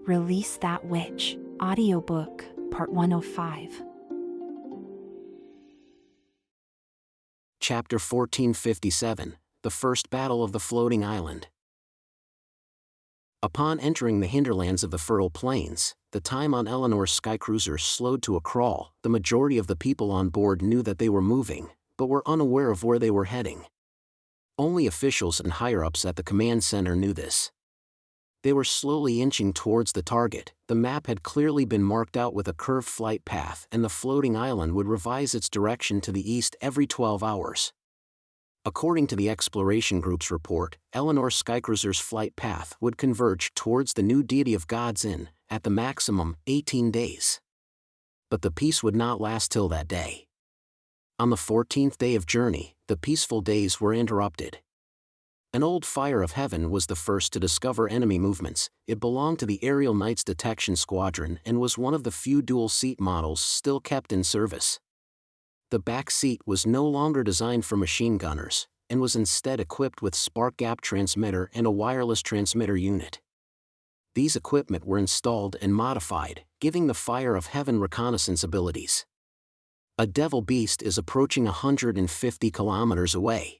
Release That Witch. Audiobook, Part 105. Chapter 1457, The First Battle of the Floating Island. Upon entering the hinterlands of the fertile plains, the time on Eleanor's Skycruiser slowed to a crawl. The majority of the people on board knew that they were moving, but were unaware of where they were heading. Only officials and higher-ups at the command center knew this. They were slowly inching towards the target. The map had clearly been marked out with a curved flight path, and the floating island would revise its direction to the east every 12 hours. According to the exploration group's report, Eleanor's Skycruiser's flight path would converge towards the new deity of gods in, at the maximum, 18 days. But the peace would not last till that day. On the 14th day of journey, the peaceful days were interrupted. An old fire of heaven was the first to discover enemy movements. It belonged to the Aerial Knights Detection Squadron and was one of the few dual-seat models still kept in service. The back seat was no longer designed for machine gunners, and was instead equipped with spark gap transmitter and a wireless transmitter unit. These equipment were installed and modified, giving the Fire of Heaven reconnaissance abilities. A devil beast is approaching 150 kilometers away.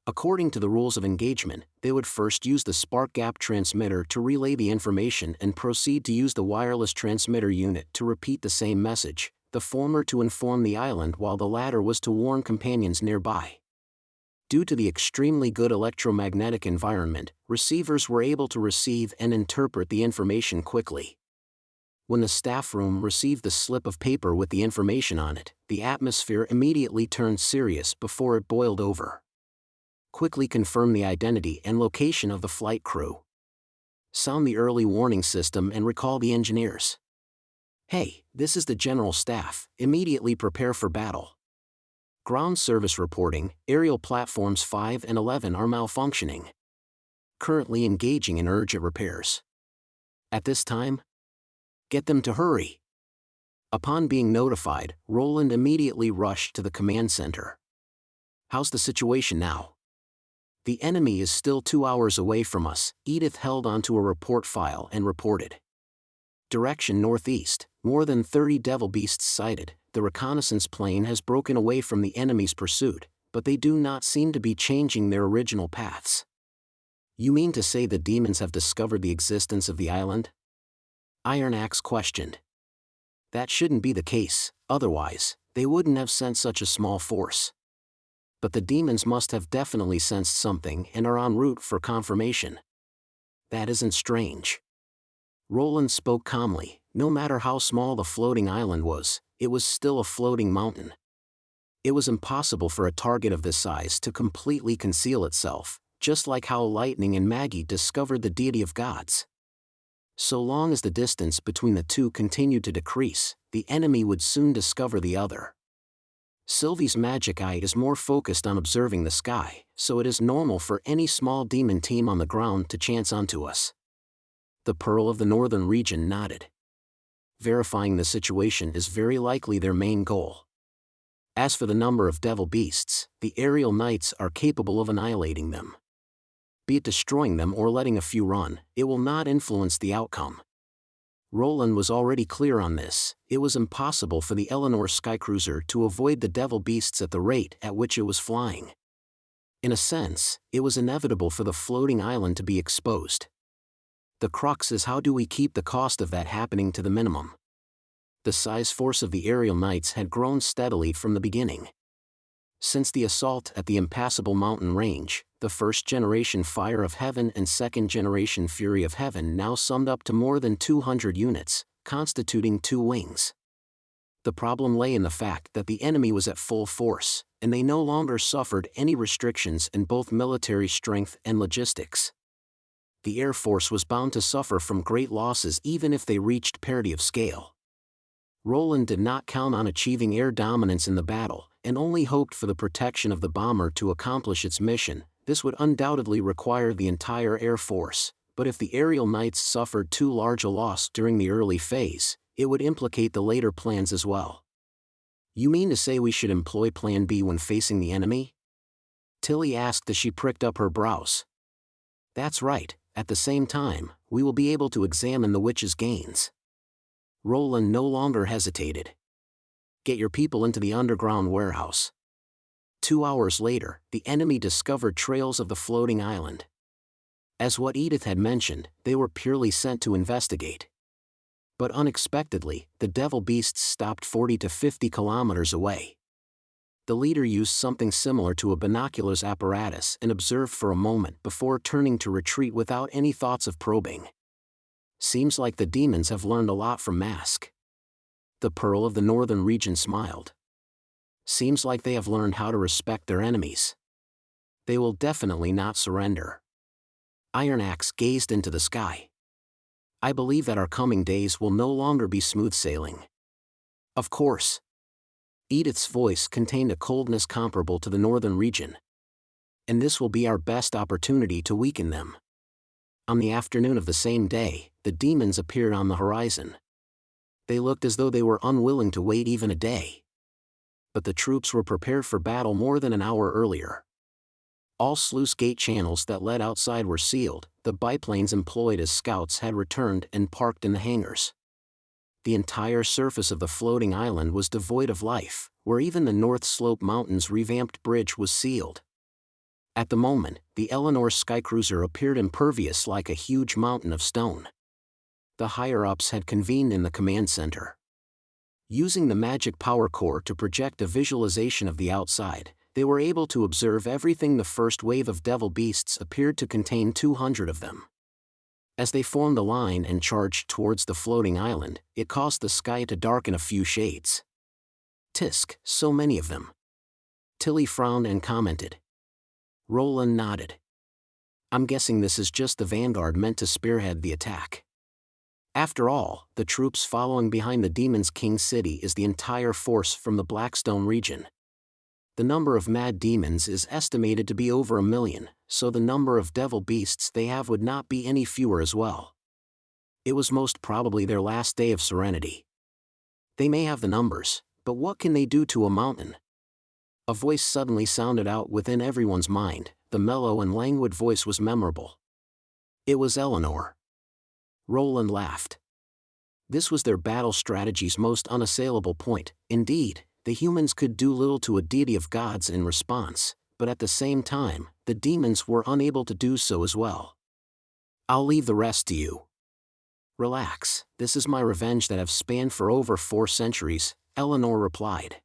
According to the rules of engagement, they would first use the spark gap transmitter to relay the information and proceed to use the wireless transmitter unit to repeat the same message, the former to inform the island while the latter was to warn companions nearby. Due to the extremely good electromagnetic environment, receivers were able to receive and interpret the information quickly. When the staff room received the slip of paper with the information on it, the atmosphere immediately turned serious before it boiled over. Quickly confirm the identity and location of the flight crew. Sound the early warning system and recall the engineers. Hey, this is the general staff, immediately prepare for battle. Ground service reporting, aerial platforms 5 and 11 are malfunctioning. Currently engaging in urgent repairs. At this time, get them to hurry. Upon being notified, Roland immediately rushed to the command center. How's the situation now? The enemy is still 2 hours away from us, Edith held onto a report file and reported. Direction northeast, more than 30 devil beasts sighted. The reconnaissance plane has broken away from the enemy's pursuit, but they do not seem to be changing their original paths. You mean to say the demons have discovered the existence of the island? Iron Axe questioned. That shouldn't be the case, otherwise, they wouldn't have sent such a small force. But the demons must have definitely sensed something and are en route for confirmation. That isn't strange. Roland spoke calmly. No matter how small the floating island was, it was still a floating mountain. It was impossible for a target of this size to completely conceal itself, just like how Lightning and Maggie discovered the deity of gods. So long as the distance between the two continued to decrease, the enemy would soon discover the other. Sylvie's magic eye is more focused on observing the sky, so it is normal for any small demon team on the ground to chance onto us. The Pearl of the Northern region nodded. Verifying the situation is very likely their main goal. As for the number of devil beasts, the aerial knights are capable of annihilating them. Be it destroying them or letting a few run, it will not influence the outcome. Roland was already clear on this. It was impossible for the Eleanor Skycruiser to avoid the devil beasts at the rate at which it was flying. In a sense, it was inevitable for the floating island to be exposed. The crux is how do we keep the cost of that happening to the minimum? The size force of the aerial knights had grown steadily from the beginning. Since the assault at the impassable mountain range, the first-generation Fire of Heaven and second-generation Fury of Heaven now summed up to more than 200 units, constituting 2 wings. The problem lay in the fact that the enemy was at full force, and they no longer suffered any restrictions in both military strength and logistics. The Air Force was bound to suffer from great losses even if they reached parity of scale. Roland did not count on achieving air dominance in the battle, and only hoped for the protection of the bomber to accomplish its mission. This would undoubtedly require the entire Air Force, but if the aerial knights suffered too large a loss during the early phase, it would implicate the later plans as well. You mean to say we should employ Plan B when facing the enemy? Tilly asked as she pricked up her brows. That's right. At the same time, we will be able to examine the witch's gains. Roland no longer hesitated. Get your people into the underground warehouse. 2 hours later, the enemy discovered trails of the floating island. As what Edith had mentioned, they were purely sent to investigate. But unexpectedly, the devil beasts stopped 40 to 50 kilometers away. The leader used something similar to a binoculars apparatus and observed for a moment before turning to retreat without any thoughts of probing. Seems like the demons have learned a lot from Mask. The Pearl of the Northern region smiled. Seems like they have learned how to respect their enemies. They will definitely not surrender. Iron Axe gazed into the sky. I believe that our coming days will no longer be smooth sailing. Of course. Edith's voice contained a coldness comparable to the northern region. And this will be our best opportunity to weaken them. On the afternoon of the same day, the demons appeared on the horizon. They looked as though they were unwilling to wait even a day. But the troops were prepared for battle more than an hour earlier. All sluice gate channels that led outside were sealed, the biplanes employed as scouts had returned and parked in the hangars. The entire surface of the floating island was devoid of life, where even the North Slope Mountains revamped bridge was sealed. At the moment, the Eleanor Skycruiser appeared impervious like a huge mountain of stone. The higher-ups had convened in the command center. Using the magic power core to project a visualization of the outside, they were able to observe everything. The first wave of devil beasts appeared to contain 200 of them. As they formed a line and charged towards the floating island, it caused the sky to darken a few shades. Tisk, so many of them. Tilly frowned and commented. Roland nodded. I'm guessing this is just the vanguard meant to spearhead the attack. After all, the troops following behind the Demon's King City is the entire force from the Blackstone region. The number of mad demons is estimated to be over 1 million, so the number of devil beasts they have would not be any fewer as well. It was most probably their last day of serenity. They may have the numbers, but what can they do to a mountain? A voice suddenly sounded out within everyone's mind. The mellow and languid voice was memorable. It was Eleanor. Roland laughed. This was their battle strategy's most unassailable point. Indeed, the humans could do little to a deity of gods in response, but at the same time, the demons were unable to do so as well. I'll leave the rest to you. Relax, this is my revenge that have spanned for over 4 centuries, Eleanor replied.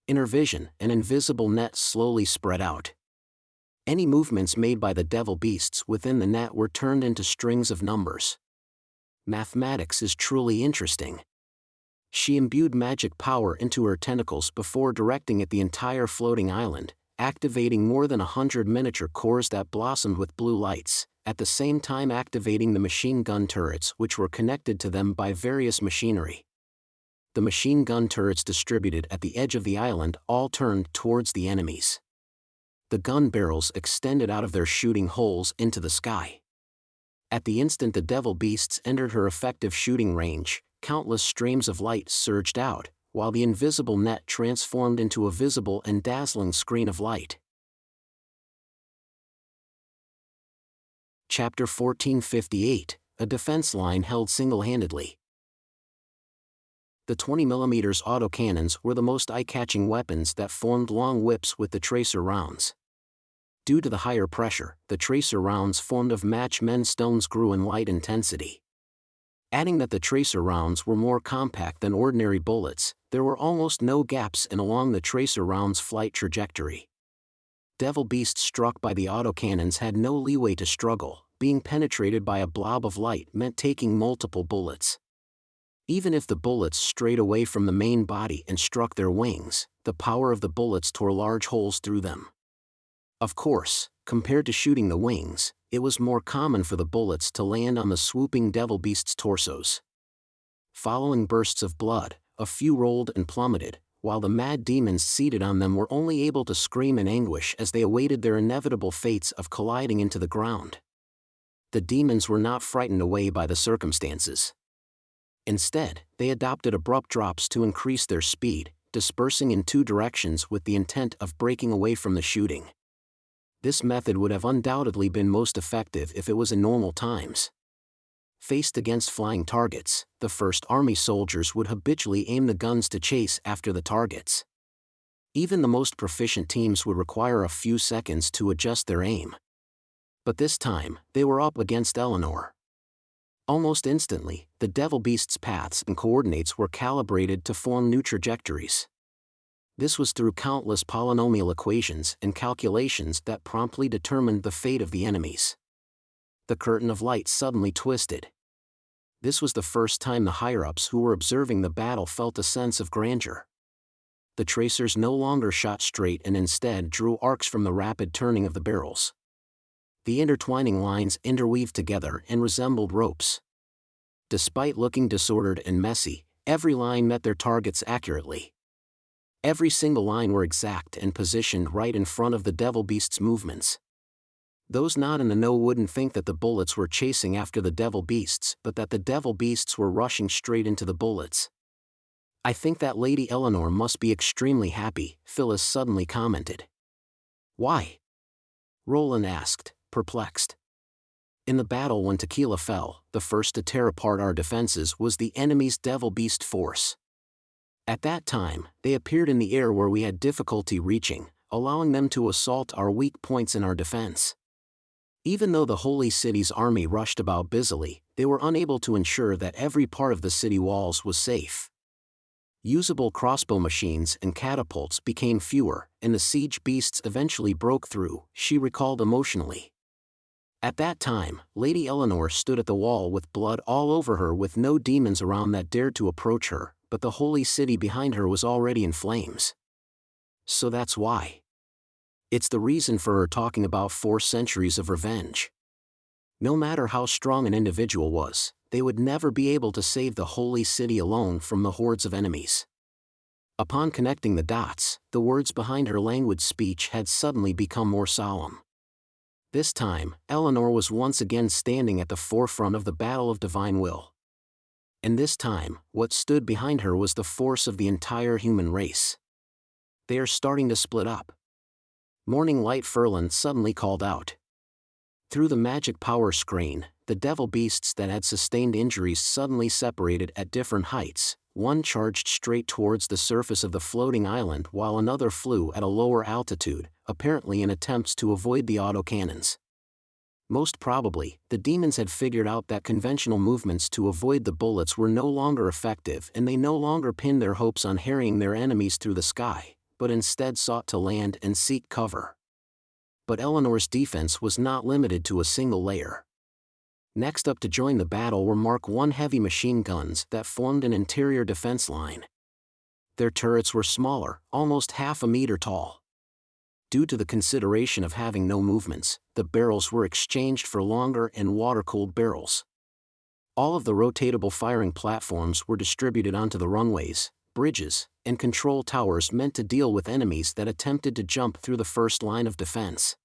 In her vision, an invisible net slowly spread out. Any movements made by the devil beasts within the net were turned into strings of numbers. Mathematics is truly interesting. She imbued magic power into her tentacles before directing at the entire floating island, activating more than 100 miniature cores that blossomed with blue lights, at the same time activating the machine gun turrets which were connected to them by various machinery. The machine gun turrets distributed at the edge of the island all turned towards the enemies. The gun barrels extended out of their shooting holes into the sky. At the instant the devil beasts entered her effective shooting range, countless streams of light surged out, while the invisible net transformed into a visible and dazzling screen of light. Chapter 1458, A Defense Line Held Single-Handedly. The 20mm autocannons were the most eye-catching weapons that formed long whips with the tracer rounds. Due to the higher pressure, the tracer rounds formed of match-men stones grew in light intensity. Adding that the tracer rounds were more compact than ordinary bullets, there were almost no gaps in along the tracer rounds' flight trajectory. Devil beasts struck by the autocannons had no leeway to struggle, being penetrated by a blob of light meant taking multiple bullets. Even if the bullets strayed away from the main body and struck their wings, the power of the bullets tore large holes through them. Of course, compared to shooting the wings, it was more common for the bullets to land on the swooping devil beasts' torsos. Following bursts of blood, a few rolled and plummeted, while the mad demons seated on them were only able to scream in anguish as they awaited their inevitable fates of colliding into the ground. The demons were not frightened away by the circumstances. Instead, they adopted abrupt drops to increase their speed, dispersing in 2 directions with the intent of breaking away from the shooting. This method would have undoubtedly been most effective if it was in normal times. Faced against flying targets, the First Army soldiers would habitually aim the guns to chase after the targets. Even the most proficient teams would require a few seconds to adjust their aim. But this time, they were up against Eleanor. Almost instantly, the Devil Beast's paths and coordinates were calibrated to form new trajectories. This was through countless polynomial equations and calculations that promptly determined the fate of the enemies. The curtain of light suddenly twisted. This was the first time the higher-ups who were observing the battle felt a sense of grandeur. The tracers no longer shot straight and instead drew arcs from the rapid turning of the barrels. The intertwining lines interweaved together and resembled ropes. Despite looking disordered and messy, every line met their targets accurately. Every single line were exact and positioned right in front of the Devil Beast's movements. Those not in the know wouldn't think that the bullets were chasing after the Devil Beasts, but that the Devil Beasts were rushing straight into the bullets. "I think that Lady Eleanor must be extremely happy," Phyllis suddenly commented. "Why?" Roland asked, perplexed. In the battle when Tequila fell, the first to tear apart our defenses was the enemy's Devil Beast force. At that time, they appeared in the air where we had difficulty reaching, allowing them to assault our weak points in our defense. Even though the Holy City's army rushed about busily, they were unable to ensure that every part of the city walls was safe. Usable crossbow machines and catapults became fewer, and the siege beasts eventually broke through, she recalled emotionally. At that time, Lady Eleanor stood at the wall with blood all over her with no demons around that dared to approach her, but the Holy City behind her was already in flames. So that's why. It's the reason for her talking about 4 centuries of revenge. No matter how strong an individual was, they would never be able to save the Holy City alone from the hordes of enemies. Upon connecting the dots, the words behind her languid speech had suddenly become more solemn. This time, Eleanor was once again standing at the forefront of the battle of divine will. And this time, what stood behind her was the force of the entire human race. "They are starting to split up." Morning Light Furlan suddenly called out. Through the magic power screen, the Devil Beasts that had sustained injuries suddenly separated at different heights. One charged straight towards the surface of the floating island while another flew at a lower altitude, apparently in attempts to avoid the autocannons. Most probably, the demons had figured out that conventional movements to avoid the bullets were no longer effective and they no longer pinned their hopes on harrying their enemies through the sky, but instead sought to land and seek cover. But Eleanor's defense was not limited to a single layer. Next up to join the battle were Mark I heavy machine guns that formed an interior defense line. Their turrets were smaller, almost half a meter tall. Due to the consideration of having no movements, the barrels were exchanged for longer and water-cooled barrels. All of the rotatable firing platforms were distributed onto the runways, bridges, and control towers meant to deal with enemies that attempted to jump through the first line of defense.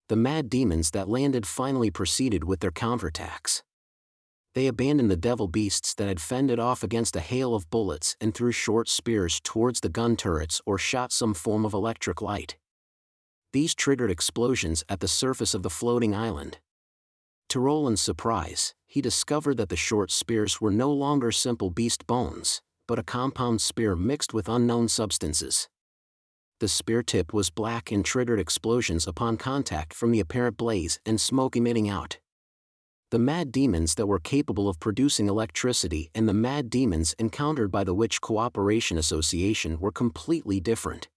The mad demons that landed finally proceeded with their counterattacks. They abandoned the Devil Beasts that had fended off against a hail of bullets and threw short spears towards the gun turrets or shot some form of electric light. These triggered explosions at the surface of the floating island. To Roland's surprise, he discovered that the short spears were no longer simple beast bones, but a compound spear mixed with unknown substances. The spear tip was black and triggered explosions upon contact from the apparent blaze and smoke emitting out. The mad demons that were capable of producing electricity and the mad demons encountered by the Witch Cooperation Association were completely different.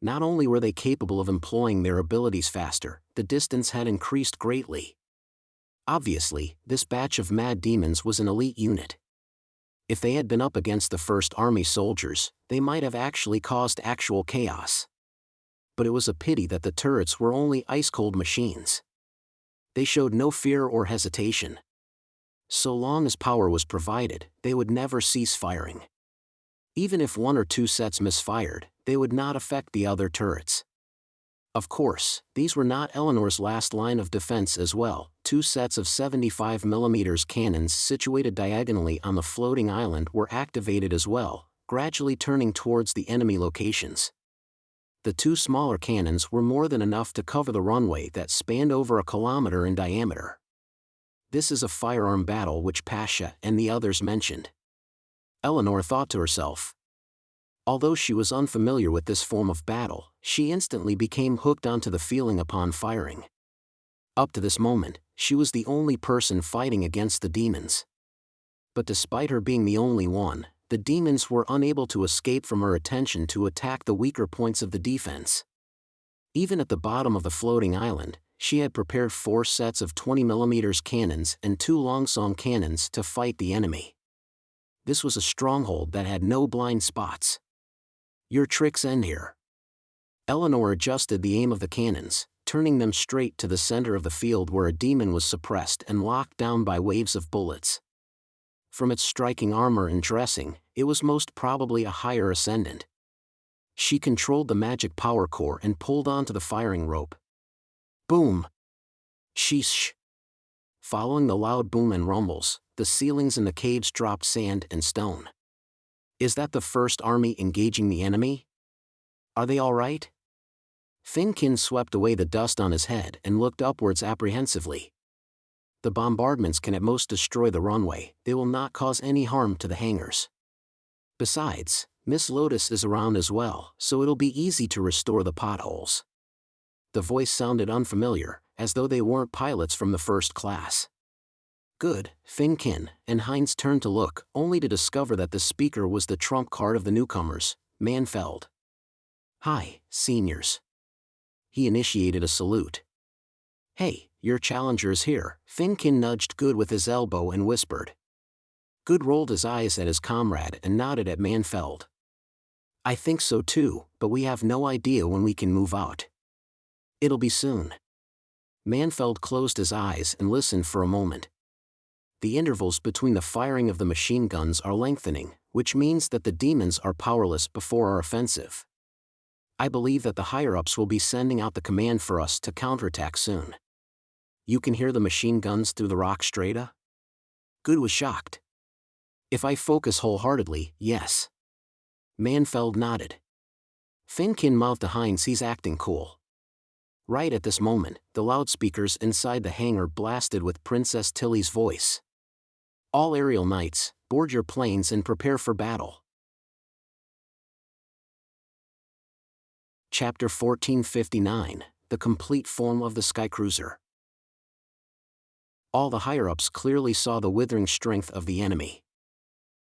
Not only were they capable of employing their abilities faster, the distance had increased greatly. Obviously, this batch of mad demons was an elite unit. If they had been up against the First Army soldiers, they might have actually caused actual chaos. But it was a pity that the turrets were only ice-cold machines. They showed no fear or hesitation. So long as power was provided, they would never cease firing. Even if 1 or 2 sets misfired, they would not affect the other turrets. Of course, these were not Eleanor's last line of defense as well. 2 sets of 75mm cannons situated diagonally on the floating island were activated as well, gradually turning towards the enemy locations. The 2 smaller cannons were more than enough to cover the runway that spanned over 1 kilometer in diameter. This is a firearm battle which Pasha and the others mentioned. Eleanor thought to herself. Although she was unfamiliar with this form of battle, she instantly became hooked onto the feeling upon firing. Up to this moment, she was the only person fighting against the demons. But despite her being the only one, the demons were unable to escape from her attention to attack the weaker points of the defense. Even at the bottom of the floating island, she had prepared 4 sets of 20mm cannons and 2 longsong cannons to fight the enemy. This was a stronghold that had no blind spots. Your tricks end here. Eleanor adjusted the aim of the cannons, turning them straight to the center of the field where a demon was suppressed and locked down by waves of bullets. From its striking armor and dressing, it was most probably a higher ascendant. She controlled the magic power core and pulled onto the firing rope. Boom! Sheesh! Following the loud boom and rumbles, the ceilings in the caves dropped sand and stone. Is that the first army engaging the enemy? Are they all right? Finkin swept away the dust on his head and looked upwards apprehensively. The bombardments can at most destroy the runway, they will not cause any harm to the hangars. Besides, Miss Lotus is around as well, so it'll be easy to restore the potholes. The voice sounded unfamiliar, as though they weren't pilots from the first class. Good, Finkin and Heinz turned to look, only to discover that the speaker was the trump card of the newcomers, Manfeld. Hi, seniors. He initiated a salute. Hey, your challenger is here, Finkin nudged Good with his elbow and whispered. Good rolled his eyes at his comrade and nodded at Manfeld. I think so too, but we have no idea when we can move out. It'll be soon. Manfeld closed his eyes and listened for a moment. The intervals between the firing of the machine guns are lengthening, which means that the demons are powerless before our offensive. I believe that the higher-ups will be sending out the command for us to counterattack soon. You can hear the machine guns through the rock strata? Good was shocked. If I focus wholeheartedly, yes. Manfeld nodded. Finkin mouthed to Heinz he's acting cool. Right at this moment, the loudspeakers inside the hangar blasted with Princess Tilly's voice. All aerial knights, board your planes and prepare for battle. Chapter 1459, The Complete Form of the Skycruiser. All the higher-ups clearly saw the withering strength of the enemy.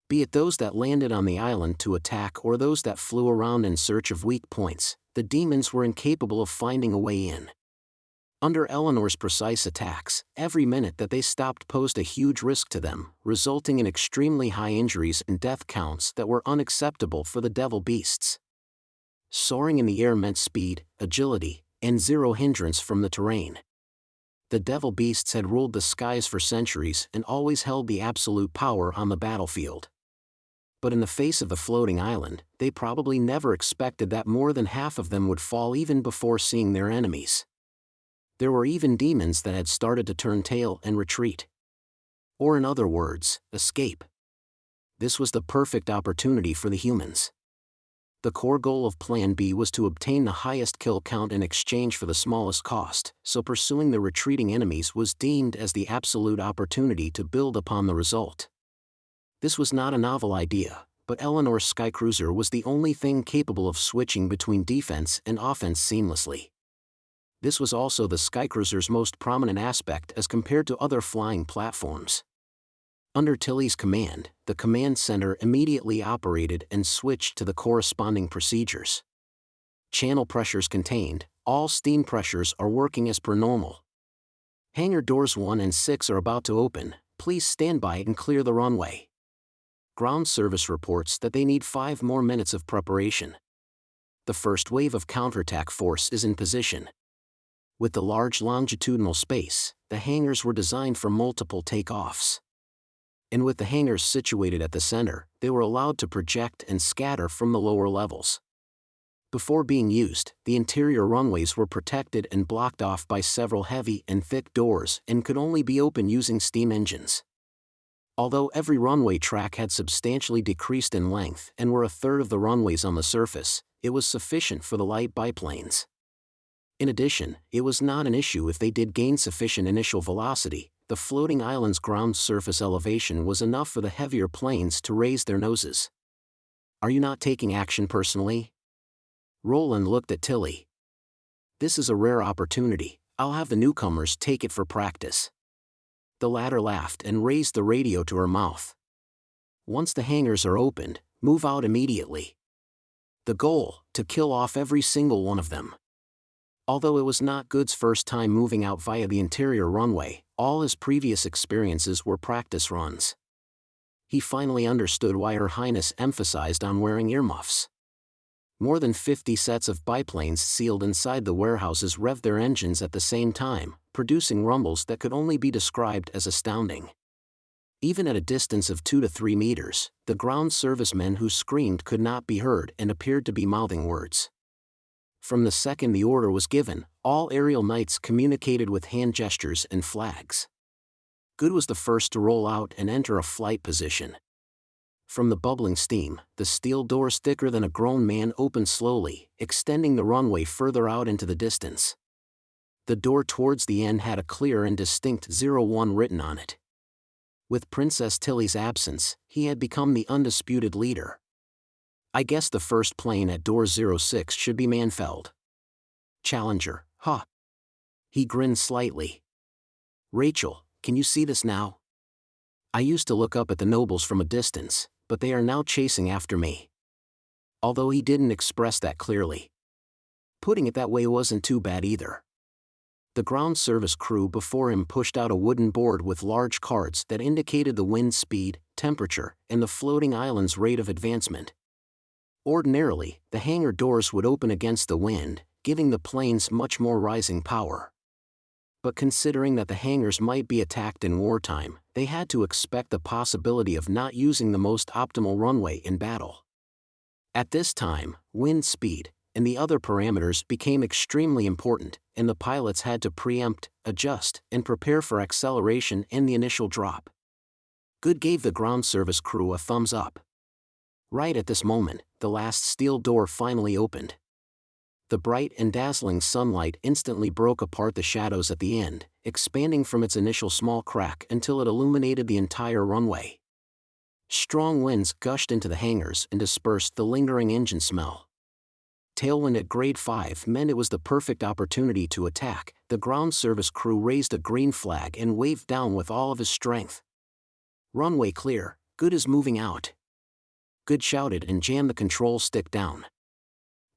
Be it those that landed on the island to attack or those that flew around in search of weak points, the demons were incapable of finding a way in. Under Eleanor's precise attacks, every minute that they stopped posed a huge risk to them, resulting in extremely high injuries and death counts that were unacceptable for the devil beasts. Soaring in the air meant speed, agility, and zero hindrance from the terrain. The devil beasts had ruled the skies for centuries and always held the absolute power on the battlefield. But in the face of the floating island, they probably never expected that more than half of them would fall even before seeing their enemies. There were even demons that had started to turn tail and retreat. Or in other words, escape. This was the perfect opportunity for the humans. The core goal of Plan B was to obtain the highest kill count in exchange for the smallest cost, so pursuing the retreating enemies was deemed as the absolute opportunity to build upon the result. This was not a novel idea, but Eleanor's Skycruiser was the only thing capable of switching between defense and offense seamlessly. This was also the Skycruiser's most prominent aspect as compared to other flying platforms. Under Tilly's command, the command center immediately operated and switched to the corresponding procedures. Channel pressures contained, all steam pressures are working as per normal. Hangar doors 1 and 6 are about to open, please stand by and clear the runway. Ground service reports that they need 5 more minutes of preparation. The first wave of counterattack force is in position. With the large longitudinal space, the hangars were designed for multiple takeoffs. And with the hangars situated at the center, they were allowed to project and scatter from the lower levels. Before being used, the interior runways were protected and blocked off by several heavy and thick doors and could only be opened using steam engines. Although every runway track had substantially decreased in length and were a third of the runways on the surface, it was sufficient for the light biplanes. In addition, it was not an issue if they did gain sufficient initial velocity, the floating island's ground surface elevation was enough for the heavier planes to raise their noses. "Are you not taking action personally?" Roland looked at Tilly. "This is a rare opportunity. I'll have the newcomers take it for practice." The latter laughed and raised the radio to her mouth. "Once the hangars are opened, move out immediately. The goal, to kill off every single one of them." Although it was not Good's first time moving out via the interior runway, all his previous experiences were practice runs. He finally understood why Her Highness emphasized on wearing earmuffs. More than 50 sets of biplanes sealed inside the warehouses revved their engines at the same time, producing rumbles that could only be described as astounding. Even at a distance of 2 to 3 meters, the ground servicemen who screamed could not be heard and appeared to be mouthing words. From the second the order was given, all aerial knights communicated with hand gestures and flags. Good was the first to roll out and enter a flight position. From the bubbling steam, the steel doors thicker than a grown man opened slowly, extending the runway further out into the distance. The door towards the end had a clear and distinct 01 written on it. With Princess Tilly's absence, he had become the undisputed leader. "I guess the first plane at door 06 should be Manfeld. Challenger, huh?" He grinned slightly. "Rachel, can you see this now? I used to look up at the nobles from a distance, but they are now chasing after me." Although he didn't express that clearly. Putting it that way wasn't too bad either. The ground service crew before him pushed out a wooden board with large cards that indicated the wind speed, temperature, and the floating island's rate of advancement. Ordinarily, the hangar doors would open against the wind, giving the planes much more rising power. But considering that the hangars might be attacked in wartime, they had to expect the possibility of not using the most optimal runway in battle. At this time, wind speed and the other parameters became extremely important, and the pilots had to preempt, adjust, and prepare for acceleration and the initial drop. Good gave the ground service crew a thumbs up. Right at this moment, the last steel door finally opened. The bright and dazzling sunlight instantly broke apart the shadows at the end, expanding from its initial small crack until it illuminated the entire runway. Strong winds gushed into the hangars and dispersed the lingering engine smell. Tailwind at grade 5 meant it was the perfect opportunity to attack. The ground service crew raised a green flag and waved down with all of his strength. "Runway clear, Good is moving out." Good shouted and jammed the control stick down.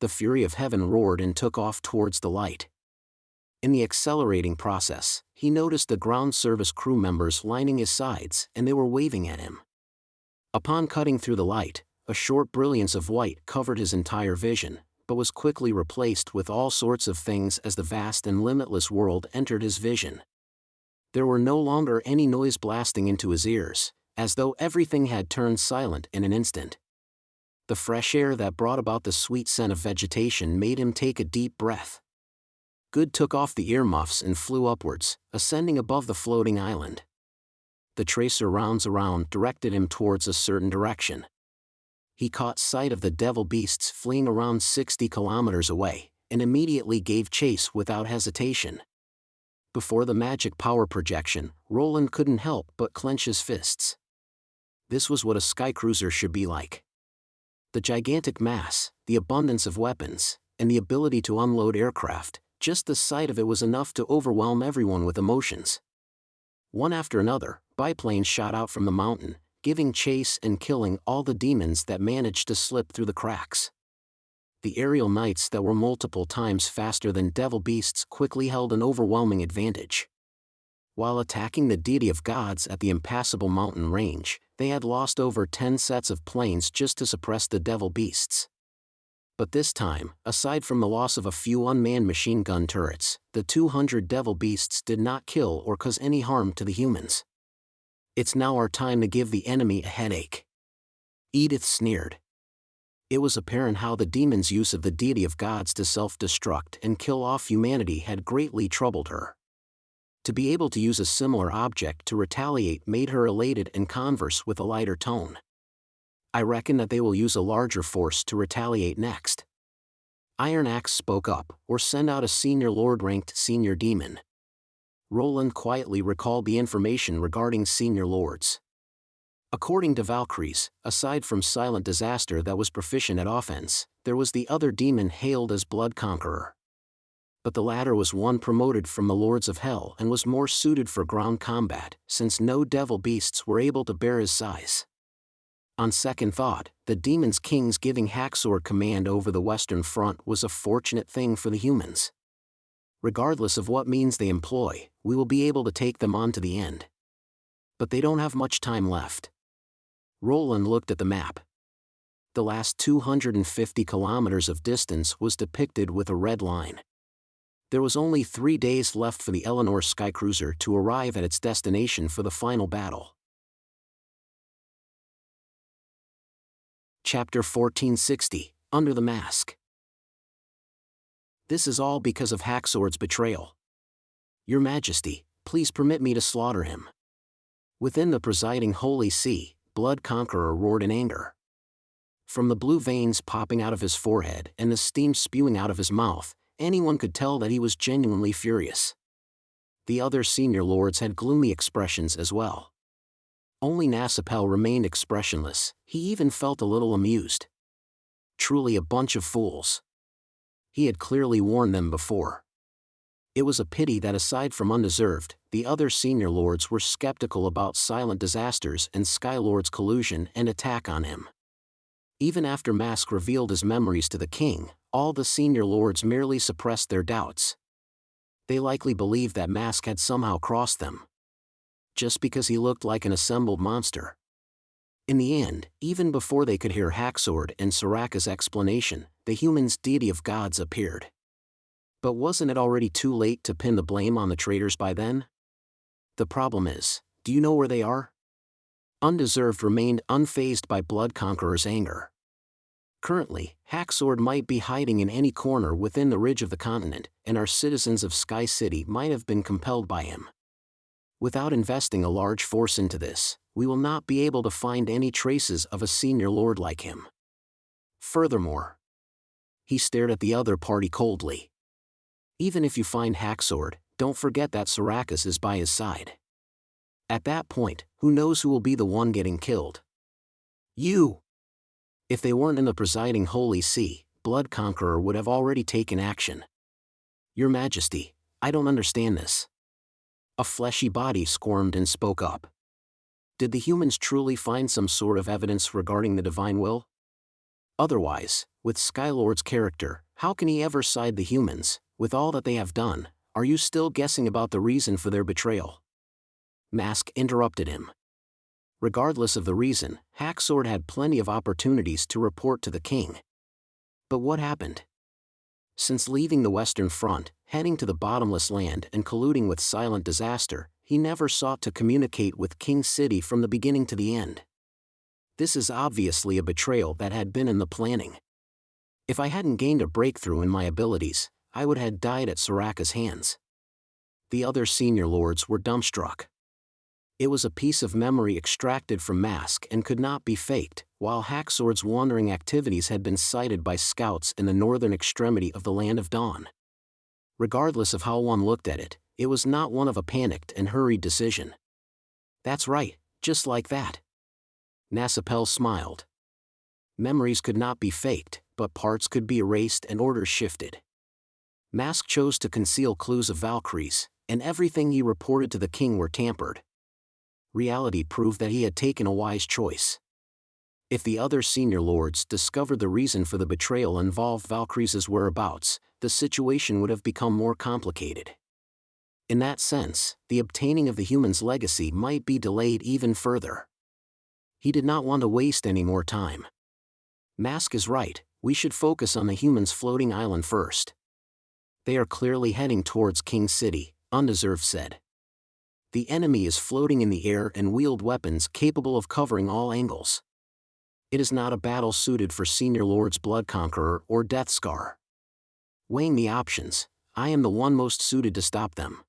The fury of heaven roared and took off towards the light. In the accelerating process, he noticed the ground service crew members lining his sides, and they were waving at him. Upon cutting through the light, a short brilliance of white covered his entire vision, but was quickly replaced with all sorts of things as the vast and limitless world entered his vision. There were no longer any noise blasting into his ears, as though everything had turned silent in an instant. The fresh air that brought about the sweet scent of vegetation made him take a deep breath. Good took off the earmuffs and flew upwards, ascending above the floating island. The tracer rounds around directed him towards a certain direction. He caught sight of the devil beasts fleeing around 60 kilometers away, and immediately gave chase without hesitation. Before the magic power projection, Roland couldn't help but clench his fists. This was what a Skycruiser should be like. The gigantic mass, the abundance of weapons, and the ability to unload aircraft, just the sight of it was enough to overwhelm everyone with emotions. One after another, biplanes shot out from the mountain, giving chase and killing all the demons that managed to slip through the cracks. The aerial knights that were multiple times faster than devil beasts quickly held an overwhelming advantage. While attacking the deity of gods at the impassable mountain range, they had lost over 10 sets of planes just to suppress the devil beasts. But this time, aside from the loss of a few unmanned machine gun turrets, the 200 devil beasts did not kill or cause any harm to the humans. "It's now our time to give the enemy a headache," Edith sneered. It was apparent how the demon's use of the deity of gods to self-destruct and kill off humanity had greatly troubled her. To be able to use a similar object to retaliate made her elated and converse with a lighter tone. "I reckon that they will use a larger force to retaliate next." Iron Axe spoke up, "Or send out a senior lord-ranked senior demon." Roland quietly recalled the information regarding senior lords. According to Valkyries, aside from Silent Disaster that was proficient at offense, there was the other demon hailed as Blood Conqueror. But the latter was one promoted from the Lords of Hell and was more suited for ground combat, since no devil beasts were able to bear his size. On second thought, the Demon's King's giving Hacksword command over the Western Front was a fortunate thing for the humans. Regardless of what means they employ, we will be able to take them on to the end. But they don't have much time left. Roland looked at the map. The last 250 kilometers of distance was depicted with a red line. There was only 3 days left for the Eleanor Skycruiser to arrive at its destination for the final battle. Chapter 1460, Under the Mask. This is all because of Hacksword's betrayal. Your Majesty, please permit me to slaughter him. Within the presiding Holy See, Blood Conqueror roared in anger. From the blue veins popping out of his forehead and the steam spewing out of his mouth, anyone could tell that he was genuinely furious. The other senior lords had gloomy expressions as well. Only Nasapel remained expressionless. He even felt a little amused. Truly a bunch of fools. He had clearly warned them before. It was a pity that aside from undeserved, the other senior lords were skeptical about Silent Disasters and Skylord's collusion and attack on him. Even after Mask revealed his memories to the king, all the senior lords merely suppressed their doubts. They likely believed that Mask had somehow crossed them. Just because he looked like an assembled monster. In the end, even before they could hear Hacksword and Soraka's explanation, the human's deity of gods appeared. But wasn't it already too late to pin the blame on the traitors by then? The problem is, do you know where they are? Undeserved remained unfazed by Blood Conqueror's anger. Currently, Hacksword might be hiding in any corner within the ridge of the continent, and our citizens of Sky City might have been compelled by him. Without investing a large force into this, we will not be able to find any traces of a senior lord like him. Furthermore, he stared at the other party coldly. Even if you find Hacksword, don't forget that Soraka's is by his side. At that point, who knows who will be the one getting killed? You! If they weren't in the presiding Holy See, Blood Conqueror would have already taken action. Your Majesty, I don't understand this. A fleshy body squirmed and spoke up. Did the humans truly find some sort of evidence regarding the divine will? Otherwise, with Skylord's character, how can he ever side the humans? With all that they have done, are you still guessing about the reason for their betrayal? Mask interrupted him. Regardless of the reason, Hacksword had plenty of opportunities to report to the king. But what happened? Since leaving the Western Front, heading to the Bottomless Land and colluding with Silent Disaster, he never sought to communicate with King City from the beginning to the end. This is obviously a betrayal that had been in the planning. If I hadn't gained a breakthrough in my abilities, I would have died at Soraka's hands. The other senior lords were dumbstruck. It was a piece of memory extracted from Mask and could not be faked, while Hacksword's wandering activities had been sighted by scouts in the northern extremity of the Land of Dawn. Regardless of how one looked at it, it was not one of a panicked and hurried decision. That's right, just like that. Nasapel smiled. Memories could not be faked, but parts could be erased and orders shifted. Mask chose to conceal clues of Valkyries, and everything he reported to the king were tampered. Reality proved that he had taken a wise choice. If the other senior lords discovered the reason for the betrayal involved Valkyries' whereabouts, the situation would have become more complicated. In that sense, the obtaining of the human's legacy might be delayed even further. He did not want to waste any more time. Mask is right, we should focus on the human's floating island first. They are clearly heading towards King City, Undeserved said. The enemy is floating in the air and wield weapons capable of covering all angles. It is not a battle suited for Senior Lords Blood Conqueror or Death Scar. Weighing the options, I am the one most suited to stop them.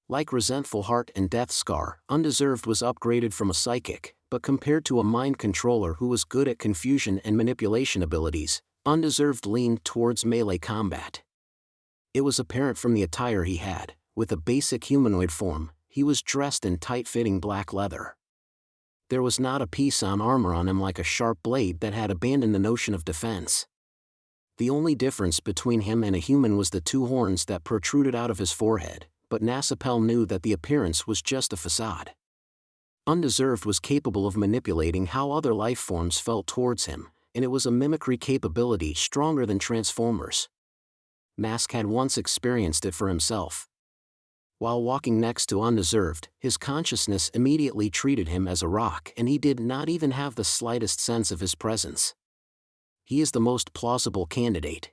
Like Resentful Heart and Death Scar, Undeserved was upgraded from a psychic, but compared to a mind controller who was good at confusion and manipulation abilities, Undeserved leaned towards melee combat. It was apparent from the attire he had, with a basic humanoid form. He was dressed in tight-fitting black leather. There was not a piece on armor on him like a sharp blade that had abandoned the notion of defense. The only difference between him and a human was the two horns that protruded out of his forehead, but Nasapel knew that the appearance was just a facade. Undeserved was capable of manipulating how other life forms felt towards him, and it was a mimicry capability stronger than Transformers. Mask had once experienced it for himself. While walking next to Undeserved, his consciousness immediately treated him as a rock, and he did not even have the slightest sense of his presence. He is the most plausible candidate.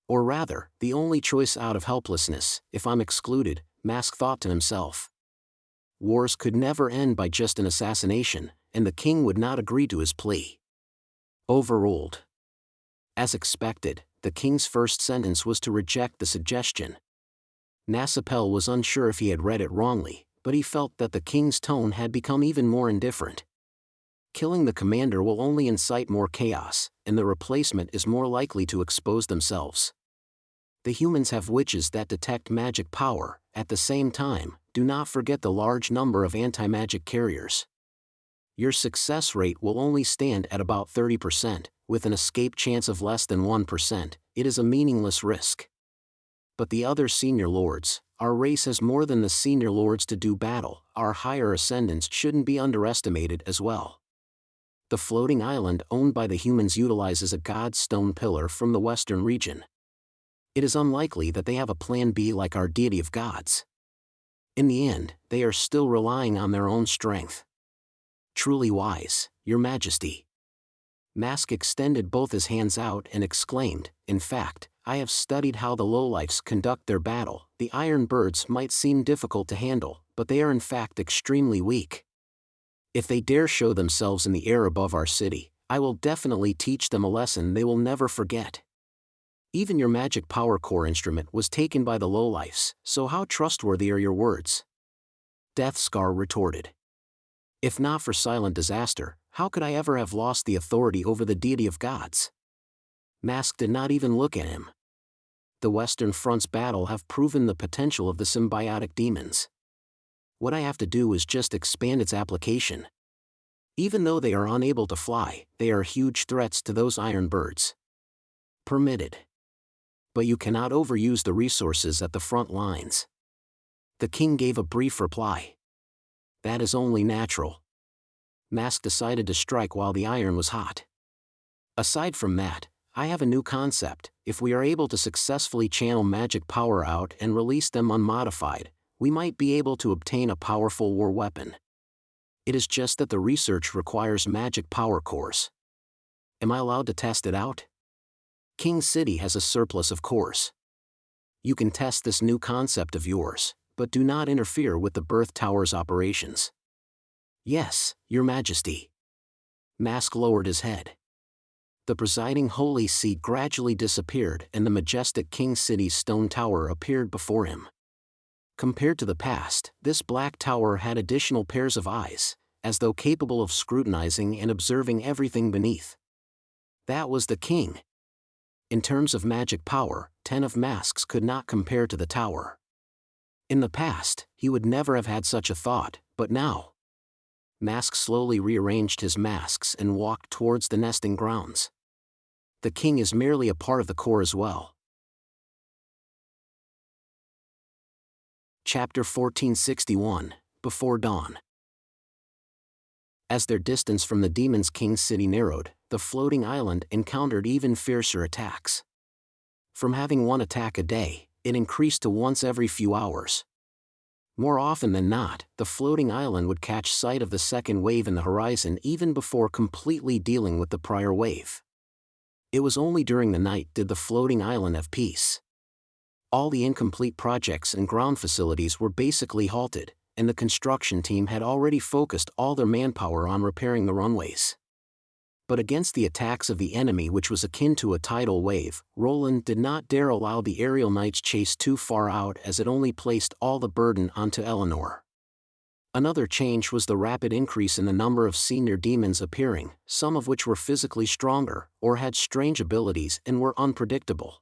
Or rather, the only choice out of helplessness, if I'm excluded, Mask thought to himself. Wars could never end by just an assassination, and the king would not agree to his plea. Overruled. As expected, the king's first sentence was to reject the suggestion. Nasapel was unsure if he had read it wrongly, but he felt that the king's tone had become even more indifferent. Killing the commander will only incite more chaos, and the replacement is more likely to expose themselves. The humans have witches that detect magic power. At the same time, do not forget the large number of anti-magic carriers. Your success rate will only stand at about 30%, with an escape chance of less than 1%. It is a meaningless risk. But the other senior lords, our race has more than the senior lords to do battle. Our higher ascendants shouldn't be underestimated as well. The floating island owned by the humans utilizes a god's stone pillar from the western region. It is unlikely that they have a plan B like our deity of gods. In the end, they are still relying on their own strength. Truly wise, Your Majesty. Mask extended both his hands out and exclaimed, in fact, I have studied how the lowlifes conduct their battle. The iron birds might seem difficult to handle, but they are in fact extremely weak. If they dare show themselves in the air above our city, I will definitely teach them a lesson they will never forget. Even your magic power core instrument was taken by the lowlifes, so how trustworthy are your words? Deathscar retorted. If not for silent disaster, how could I ever have lost the authority over the deity of gods? Mask did not even look at him. The Western Front's battle have proven the potential of the symbiotic demons. What I have to do is just expand its application. Even though they are unable to fly, they are huge threats to those iron birds. Permitted. But you cannot overuse the resources at the front lines. The king gave a brief reply. That is only natural. Mask decided to strike while the iron was hot. Aside from that, I have a new concept. If we are able to successfully channel magic power out and release them unmodified, we might be able to obtain a powerful war weapon. It is just that the research requires magic power cores. Am I allowed to test it out? King City has a surplus of cores. You can test this new concept of yours, but do not interfere with the Birth Tower's operations. Yes, Your Majesty. Mask lowered his head. The presiding holy see gradually disappeared and the majestic King City's stone tower appeared before him. Compared to the past, this black tower had additional pairs of eyes, as though capable of scrutinizing and observing everything beneath. That was the king. In terms of magic power, 10 of Mask's could not compare to the tower. In the past, he would never have had such a thought, but now. Mask slowly rearranged his masks and walked towards the nesting grounds. The king is merely a part of the core as well. Chapter 1461, Before Dawn. As their distance from the Demon's King City narrowed, the floating island encountered even fiercer attacks. From having one attack a day, it increased to once every few hours. More often than not, the floating island would catch sight of the second wave in the horizon even before completely dealing with the prior wave. It was only during the night did the floating island have peace. All the incomplete projects and ground facilities were basically halted, and the construction team had already focused all their manpower on repairing the runways. But against the attacks of the enemy, which was akin to a tidal wave, Roland did not dare allow the aerial knight's chase too far out, as it only placed all the burden onto Eleanor. Another change was the rapid increase in the number of senior demons appearing, some of which were physically stronger, or had strange abilities and were unpredictable.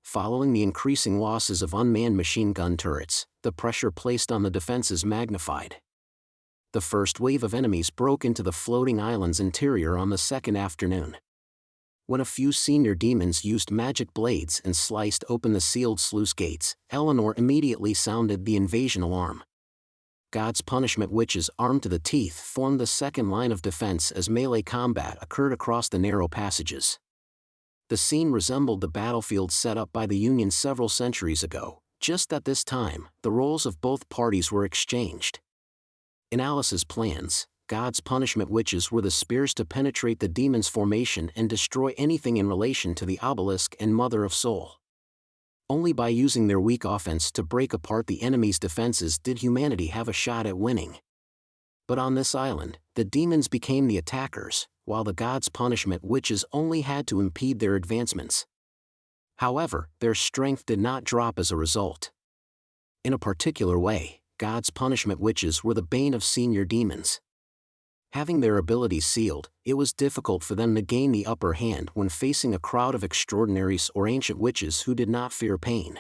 Following the increasing losses of unmanned machine gun turrets, the pressure placed on the defenses magnified. The first wave of enemies broke into the floating island's interior on the second afternoon. When a few senior demons used magic blades and sliced open the sealed sluice gates, Eleanor immediately sounded the invasion alarm. God's punishment witches armed to the teeth formed the second line of defense as melee combat occurred across the narrow passages. The scene resembled the battlefield set up by the Union several centuries ago, just that this time, the roles of both parties were exchanged. In Alice's plans, God's punishment witches were the spears to penetrate the demon's formation and destroy anything in relation to the obelisk and Mother of Soul. Only by using their weak offense to break apart the enemy's defenses did humanity have a shot at winning. But on this island, the demons became the attackers, while the God's punishment witches only had to impede their advancements. However, their strength did not drop as a result. In a particular way, God's punishment witches were the bane of senior demons. Having their abilities sealed, it was difficult for them to gain the upper hand when facing a crowd of extraordinaries or ancient witches who did not fear pain.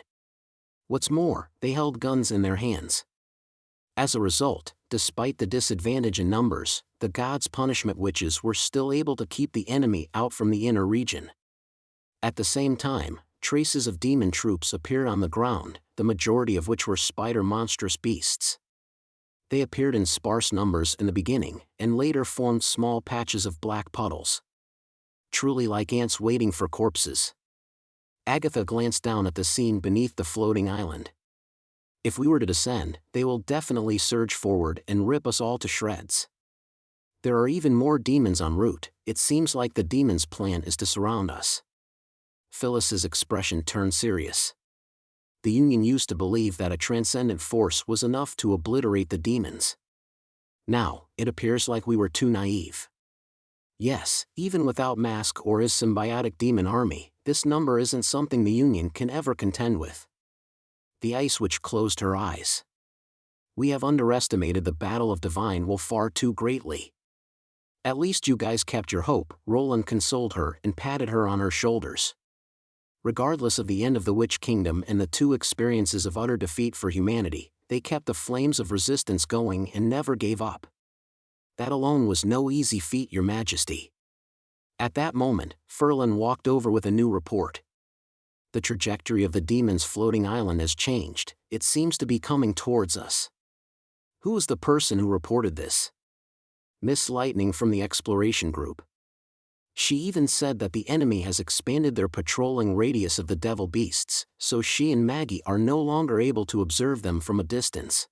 What's more, they held guns in their hands. As a result, despite the disadvantage in numbers, the God's punishment witches were still able to keep the enemy out from the inner region. At the same time, traces of demon troops appeared on the ground, the majority of which were spider monstrous beasts. They appeared in sparse numbers in the beginning, and later formed small patches of black puddles. Truly like ants waiting for corpses. Agatha glanced down at the scene beneath the floating island. If we were to descend, they will definitely surge forward and rip us all to shreds. There are even more demons en route. It seems like the demons' plan is to surround us. Phyllis's expression turned serious. The Union used to believe that a transcendent force was enough to obliterate the demons. Now, it appears like we were too naive. Yes, even without Mask or his symbiotic demon army, this number isn't something the Union can ever contend with. The Ice Witch closed her eyes. We have underestimated the battle of Divine Will far too greatly. At least you guys kept your hope, Roland consoled her and patted her on her shoulders. Regardless of the end of the Witch Kingdom and the two experiences of utter defeat for humanity, they kept the flames of resistance going and never gave up. That alone was no easy feat, Your Majesty. At that moment, Ferlin walked over with a new report. The trajectory of the demon's floating island has changed. It seems to be coming towards us. Who was the person who reported this? Miss Lightning from the exploration group. She even said that the enemy has expanded their patrolling radius of the devil beasts, so she and Maggie are no longer able to observe them from a distance.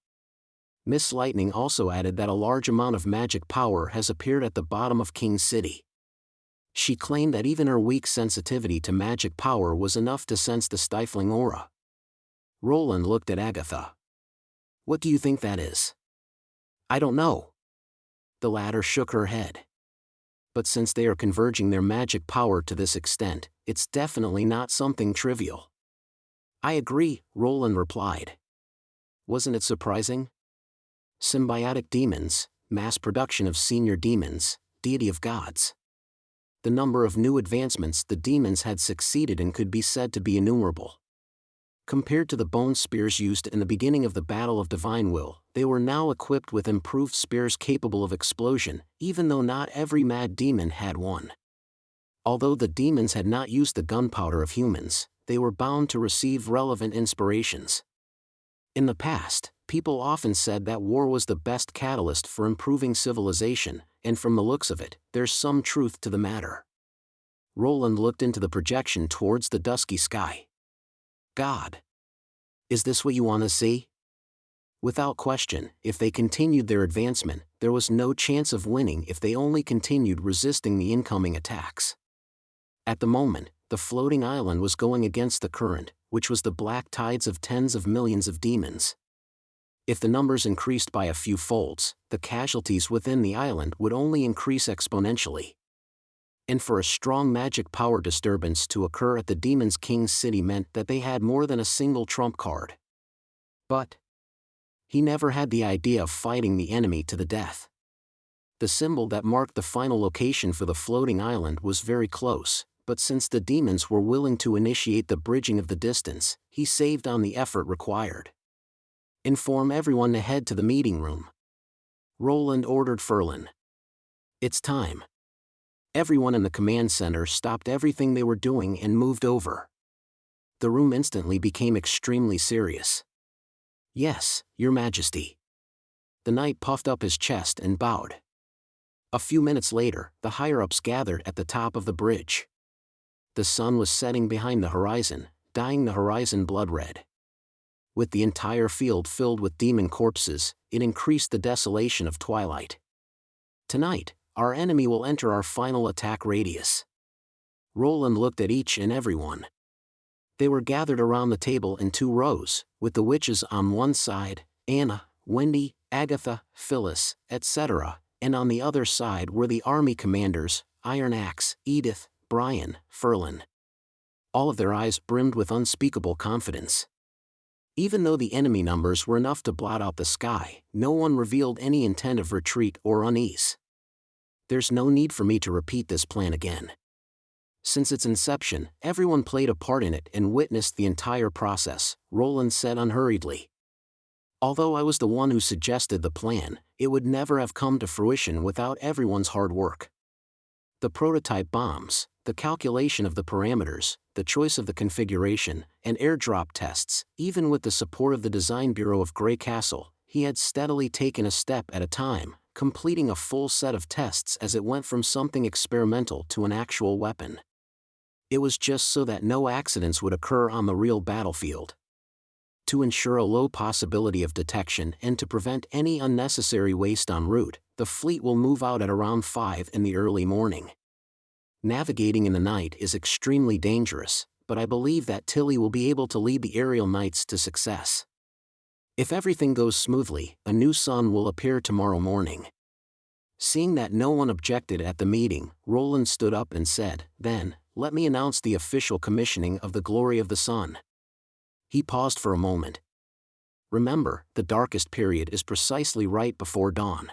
Miss Lightning also added that a large amount of magic power has appeared at the bottom of King City. She claimed that even her weak sensitivity to magic power was enough to sense the stifling aura. Roland looked at Agatha. What do you think that is? I don't know. The latter shook her head. But since they are converging their magic power to this extent, it's definitely not something trivial. I agree, Roland replied. Wasn't it surprising? Symbiotic demons, mass production of senior demons, deity of gods. The number of new advancements the demons had succeeded in could be said to be innumerable. Compared to the bone spears used in the beginning of the Battle of Divine Will, they were now equipped with improved spears capable of explosion, even though not every mad demon had one. Although the demons had not used the gunpowder of humans, they were bound to receive relevant inspirations. In the past, people often said that war was the best catalyst for improving civilization, and from the looks of it, there's some truth to the matter. Roland looked into the projection towards the dusky sky. God. Is this what you want to see? Without question, if they continued their advancement, there was no chance of winning if they only continued resisting the incoming attacks. At the moment, the floating island was going against the current, which was the black tides of tens of millions of demons. If the numbers increased by a few folds, the casualties within the island would only increase exponentially. And for a strong magic power disturbance to occur at the Demon's King's City meant that they had more than a single trump card. But he never had the idea of fighting the enemy to the death. The symbol that marked the final location for the floating island was very close, but since the demons were willing to initiate the bridging of the distance, he saved on the effort required. Inform everyone to head to the meeting room. Roland ordered Ferlin. It's time. Everyone in the command center stopped everything they were doing and moved over. The room instantly became extremely serious. Yes, Your Majesty. The knight puffed up his chest and bowed. A few minutes later, the higher-ups gathered at the top of the bridge. The sun was setting behind the horizon, dyeing the horizon blood red. With the entire field filled with demon corpses, it increased the desolation of twilight. Tonight, our enemy will enter our final attack radius. Roland looked at each and every one. They were gathered around the table in 2 rows, with the witches on one side, Anna, Wendy, Agatha, Phyllis, etc., and on the other side were the army commanders, Iron Axe, Edith, Brian, Ferlin. All of their eyes brimmed with unspeakable confidence. Even though the enemy numbers were enough to blot out the sky, no one revealed any intent of retreat or unease. There's no need for me to repeat this plan again. Since its inception, everyone played a part in it and witnessed the entire process, Roland said unhurriedly. Although I was the one who suggested the plan, it would never have come to fruition without everyone's hard work. The prototype bombs, the calculation of the parameters, the choice of the configuration, and airdrop tests, even with the support of the design bureau of Grey Castle, he had steadily taken a step at a time, completing a full set of tests as it went from something experimental to an actual weapon. It was just so that no accidents would occur on the real battlefield. To ensure a low possibility of detection and to prevent any unnecessary waste en route, the fleet will move out at around 5 in the early morning. Navigating in the night is extremely dangerous, but I believe that Tilly will be able to lead the aerial knights to success. If everything goes smoothly, a new sun will appear tomorrow morning. Seeing that no one objected at the meeting, Roland stood up and said, "Then, let me announce the official commissioning of the Glory of the Sun." He paused for a moment. Remember, the darkest period is precisely right before dawn.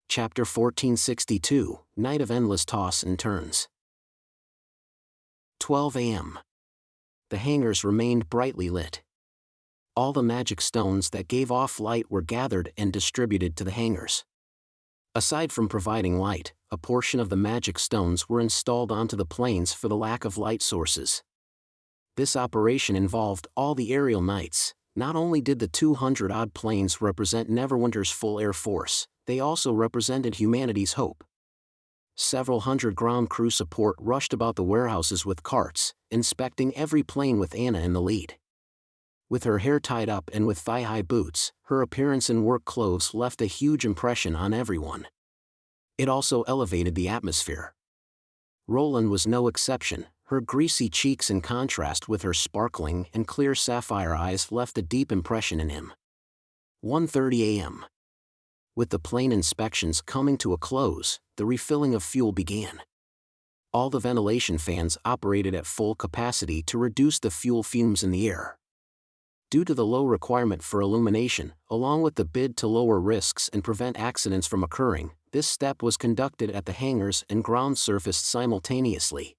Chapter 1462, Night of Endless Toss and Turns. 12 a.m. The hangars remained brightly lit. All the magic stones that gave off light were gathered and distributed to the hangars. Aside from providing light, a portion of the magic stones were installed onto the planes for the lack of light sources. This operation involved all the aerial knights. Not only did the 200-odd planes represent Neverwinter's full air force, they also represented humanity's hope. Several hundred ground crew support rushed about the warehouses with carts, inspecting every plane with Anna in the lead. With her hair tied up and with thigh-high boots, her appearance in work clothes left a huge impression on everyone. It also elevated the atmosphere. Roland was no exception. Her greasy cheeks in contrast with her sparkling and clear sapphire eyes left a deep impression in him. 1:30 a.m. With the plane inspections coming to a close, the refilling of fuel began. All the ventilation fans operated at full capacity to reduce the fuel fumes in the air. Due to the low requirement for illumination, along with the bid to lower risks and prevent accidents from occurring, this step was conducted at the hangars and ground surface simultaneously.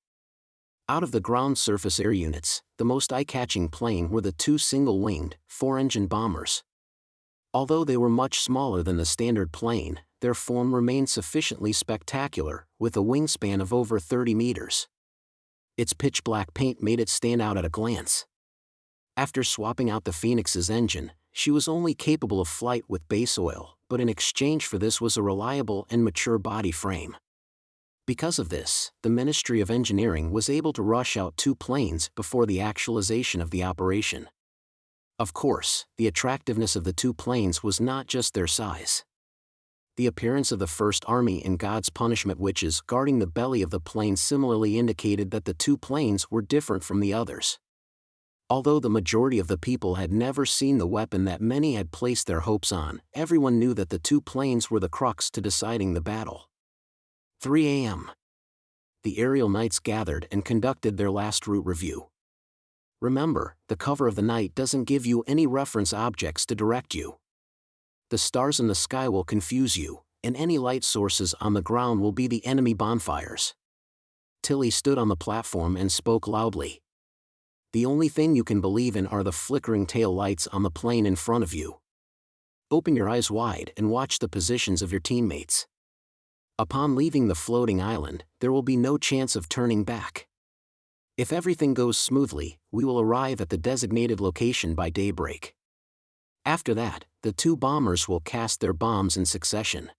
Out of the ground surface air units, the most eye-catching plane were the 2 single-winged, 4-engine bombers. Although they were much smaller than the standard plane, their form remained sufficiently spectacular, with a wingspan of over 30 meters. Its pitch-black paint made it stand out at a glance. After swapping out the Phoenix's engine, she was only capable of flight with base oil, but in exchange for this was a reliable and mature body frame. Because of this, the Ministry of Engineering was able to rush out 2 planes before the actualization of the operation. Of course, the attractiveness of the 2 planes was not just their size. The appearance of the First Army and God's Punishment witches guarding the belly of the plane similarly indicated that the 2 planes were different from the others. Although the majority of the people had never seen the weapon that many had placed their hopes on, everyone knew that the 2 planes were the crux to deciding the battle. 3 a.m. The aerial knights gathered and conducted their last route review. Remember, the cover of the night doesn't give you any reference objects to direct you. The stars in the sky will confuse you, and any light sources on the ground will be the enemy bonfires. Tilly stood on the platform and spoke loudly. The only thing you can believe in are the flickering tail lights on the plane in front of you. Open your eyes wide and watch the positions of your teammates. Upon leaving the floating island, there will be no chance of turning back. If everything goes smoothly, we will arrive at the designated location by daybreak. After that, the two bombers will cast their bombs in succession.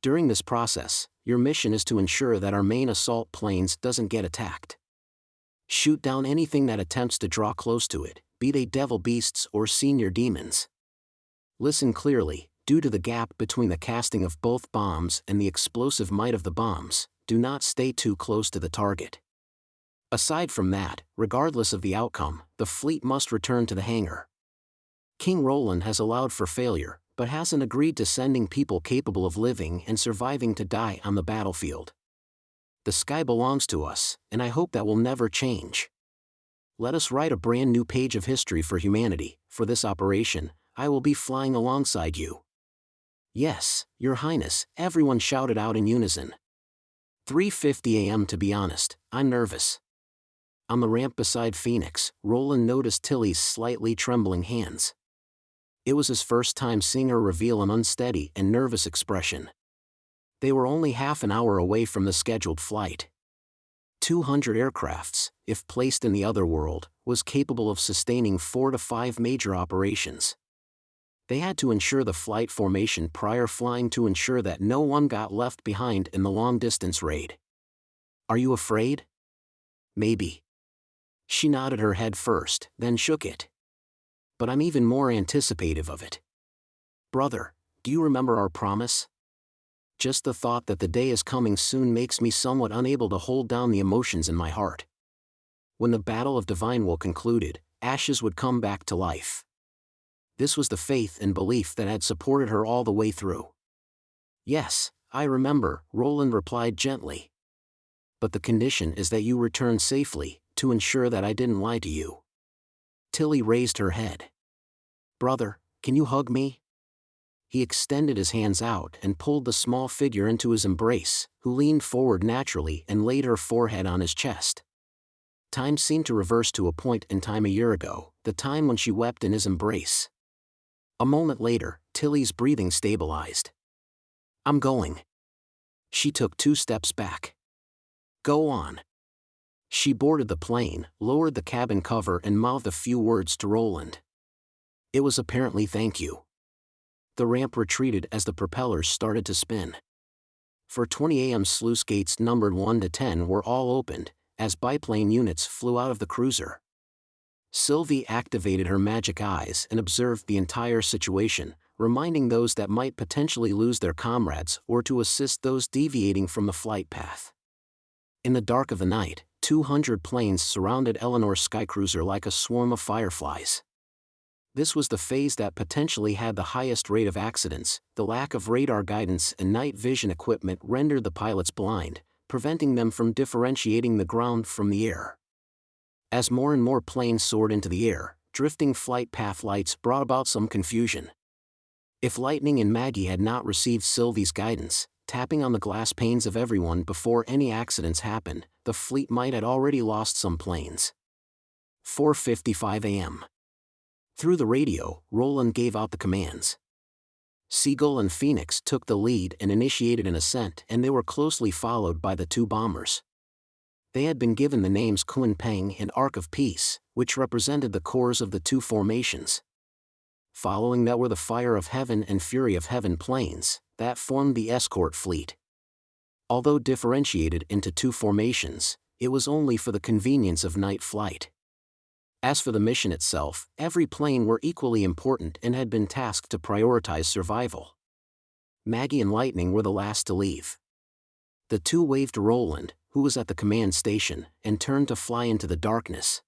During this process, your mission is to ensure that our main assault planes doesn't get attacked. Shoot down anything that attempts to draw close to it, be they devil beasts or senior demons. Listen clearly, due to the gap between the casting of both bombs and the explosive might of the bombs, do not stay too close to the target. Aside from that, regardless of the outcome, the fleet must return to the hangar. King Roland has allowed for failure, but hasn't agreed to sending people capable of living and surviving to die on the battlefield. The sky belongs to us, and I hope that will never change. Let us write a brand new page of history for humanity. For this operation, I will be flying alongside you. Yes, Your Highness, everyone shouted out in unison. 3:50 a.m. To be honest, I'm nervous. On the ramp beside Phoenix, Roland noticed Tilly's slightly trembling hands. It was his first time seeing her reveal an unsteady and nervous expression. They were only half an hour away from the scheduled flight. 200 aircrafts, if placed in the other world, was capable of sustaining 4 to 5 major operations. They had to ensure the flight formation prior flying to ensure that no one got left behind in the long-distance raid. Are you afraid? Maybe. She nodded her head first, then shook it. But I'm even more anticipative of it. Brother, do you remember our promise? Just the thought that the day is coming soon makes me somewhat unable to hold down the emotions in my heart. When the Battle of Divine Will concluded, ashes would come back to life. This was the faith and belief that had supported her all the way through. Yes, I remember, Roland replied gently. But the condition is that you return safely, to ensure that I didn't lie to you. Tilly raised her head. Brother, can you hug me? He extended his hands out and pulled the small figure into his embrace, who leaned forward naturally and laid her forehead on his chest. Time seemed to reverse to a point in time a year ago, the time when she wept in his embrace. A moment later, Tilly's breathing stabilized. I'm going. She took 2 steps back. Go on. She boarded the plane, lowered the cabin cover and mouthed a few words to Roland. It was apparently thank you. The ramp retreated as the propellers started to spin. For 20 a.m. sluice gates numbered 1 to 10 were all opened, as biplane units flew out of the cruiser. Sylvie activated her magic eyes and observed the entire situation, reminding those that might potentially lose their comrades or to assist those deviating from the flight path. In the dark of the night, 200 planes surrounded Eleanor's Skycruiser like a swarm of fireflies. This was the phase that potentially had the highest rate of accidents. The lack of radar guidance and night vision equipment rendered the pilots blind, preventing them from differentiating the ground from the air. As more and more planes soared into the air, drifting flight path lights brought about some confusion. If Lightning and Maggie had not received Sylvie's guidance, tapping on the glass panes of everyone before any accidents happened, the fleet might have already lost some planes. 4:55 a.m. Through the radio, Roland gave out the commands. Seagull and Phoenix took the lead and initiated an ascent, and they were closely followed by the 2 bombers. They had been given the names Kun Peng and Ark of Peace, which represented the cores of the 2 formations. Following that were the Fire of Heaven and Fury of Heaven planes, that formed the escort fleet. Although differentiated into 2 formations, it was only for the convenience of night flight. As for the mission itself, every plane were equally important and had been tasked to prioritize survival. Maggie and Lightning were the last to leave. The 2 waved to Roland, who was at the command station, and turned to fly into the darkness.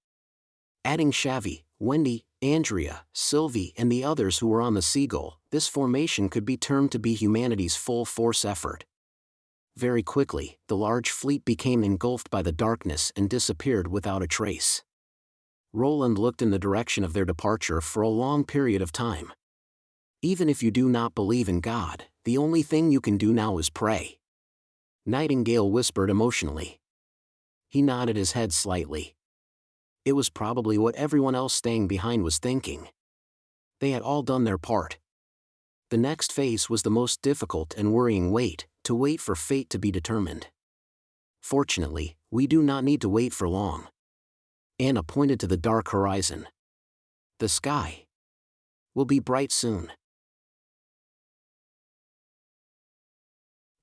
Adding Shavy, Wendy, Andrea, Sylvie and the others who were on the Seagull, this formation could be termed to be humanity's full-force effort. Very quickly, the large fleet became engulfed by the darkness and disappeared without a trace. Roland looked in the direction of their departure for a long period of time. Even if you do not believe in God, the only thing you can do now is pray. Nightingale whispered emotionally. He nodded his head slightly. It was probably what everyone else staying behind was thinking. They had all done their part. The next phase was the most difficult and worrying wait, to wait for fate to be determined. Fortunately, we do not need to wait for long. Anna pointed to the dark horizon. The sky will be bright soon.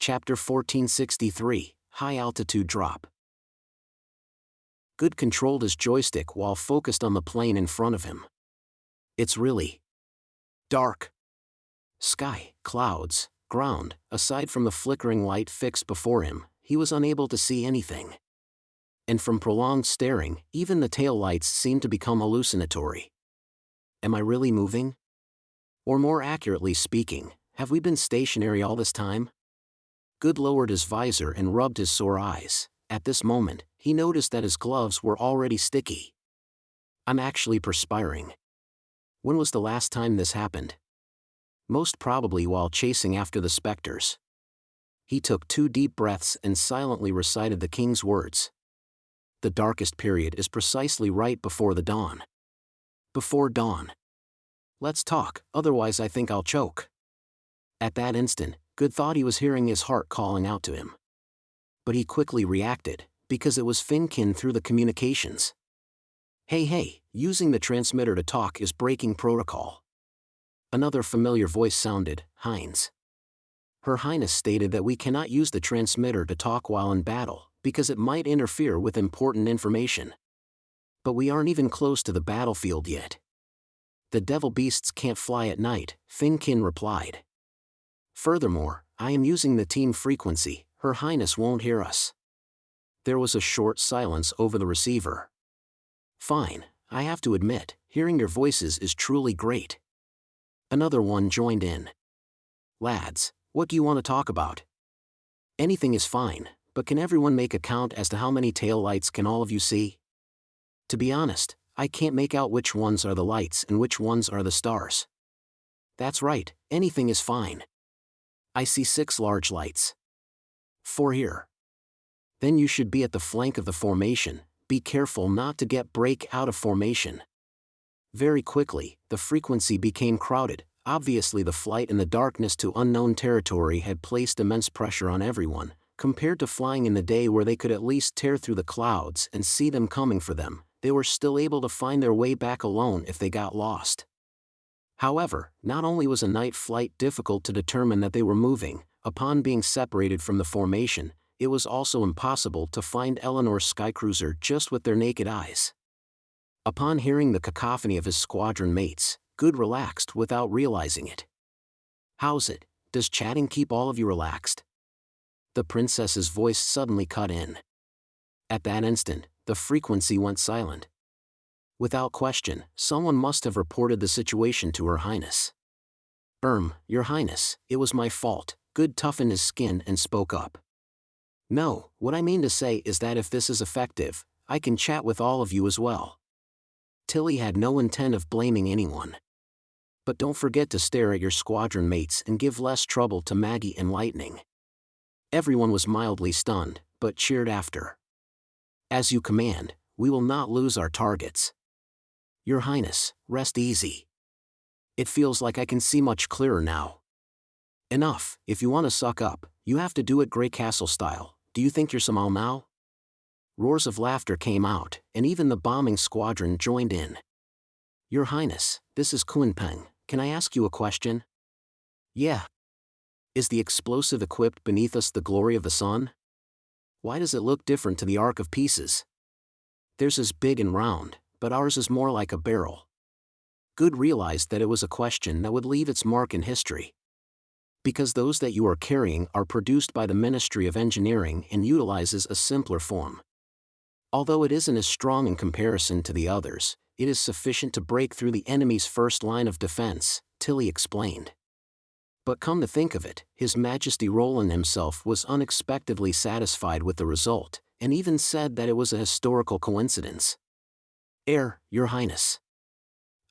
Chapter 1463, High Altitude Drop. Good controlled his joystick while focused on the plane in front of him. It's really dark. Sky, clouds, ground, aside from the flickering light fixed before him, he was unable to see anything. And from prolonged staring, even the tail lights seemed to become hallucinatory. Am I really moving? Or more accurately speaking, have we been stationary all this time? Good lowered his visor and rubbed his sore eyes. At this moment, he noticed that his gloves were already sticky. I'm actually perspiring. When was the last time this happened? Most probably while chasing after the specters. He took 2 deep breaths and silently recited the king's words. The darkest period is precisely right before the dawn. Before dawn. Let's talk, otherwise I think I'll choke. At that instant, Good thought he was hearing his heart calling out to him. But he quickly reacted, because it was Finkin through the communications. Hey, using the transmitter to talk is breaking protocol. Another familiar voice sounded, Heinz. Her Highness stated that we cannot use the transmitter to talk while in battle, because it might interfere with important information. But we aren't even close to the battlefield yet. The devil beasts can't fly at night, Finkin replied. Furthermore, I am using the team frequency, Her Highness won't hear us. There was a short silence over the receiver. Fine, I have to admit, hearing your voices is truly great. Another one joined in. Lads, what do you want to talk about? Anything is fine, but can everyone make a count as to how many tail lights can all of you see? To be honest, I can't make out which ones are the lights and which ones are the stars. That's right, anything is fine. I see 6 large lights. 4 here. Then you should be at the flank of the formation, be careful not to break out of formation. Very quickly, the frequency became crowded. Obviously the flight in the darkness to unknown territory had placed immense pressure on everyone, compared to flying in the day where they could at least tear through the clouds and see them coming for them. They were still able to find their way back alone if they got lost. However, not only was a night flight difficult to determine that they were moving, upon being separated from the formation, it was also impossible to find Eleanor's Skycruiser just with their naked eyes. Upon hearing the cacophony of his squadron mates, Good relaxed without realizing it. How's it? Does chatting keep all of you relaxed? The princess's voice suddenly cut in. At that instant, the frequency went silent. Without question, someone must have reported the situation to Her Highness. Your Highness, it was my fault. Good toughened his skin and spoke up. No, what I mean to say is that if this is effective, I can chat with all of you as well. Tilly had no intent of blaming anyone. But don't forget to stare at your squadron mates and give less trouble to Maggie and Lightning. Everyone was mildly stunned, but cheered after. As you command, we will not lose our targets. Your Highness, rest easy. It feels like I can see much clearer now. Enough, if you want to suck up, you have to do it Grey Castle style. Do you think you're Samal now? Roars of laughter came out, and even the bombing squadron joined in. Your Highness, this is Kunpeng, can I ask you a question? Yeah. Is the explosive equipped beneath us the glory of the sun? Why does it look different to the Ark of Pieces? Theirs is big and round, but ours is more like a barrel. Good realized that it was a question that would leave its mark in history. Because those that you are carrying are produced by the Ministry of Engineering and utilizes a simpler form. Although it isn't as strong in comparison to the others, it is sufficient to break through the enemy's first line of defense, Tilly explained. But come to think of it, His Majesty Roland himself was unexpectedly satisfied with the result, and even said that it was a historical coincidence. Your Highness.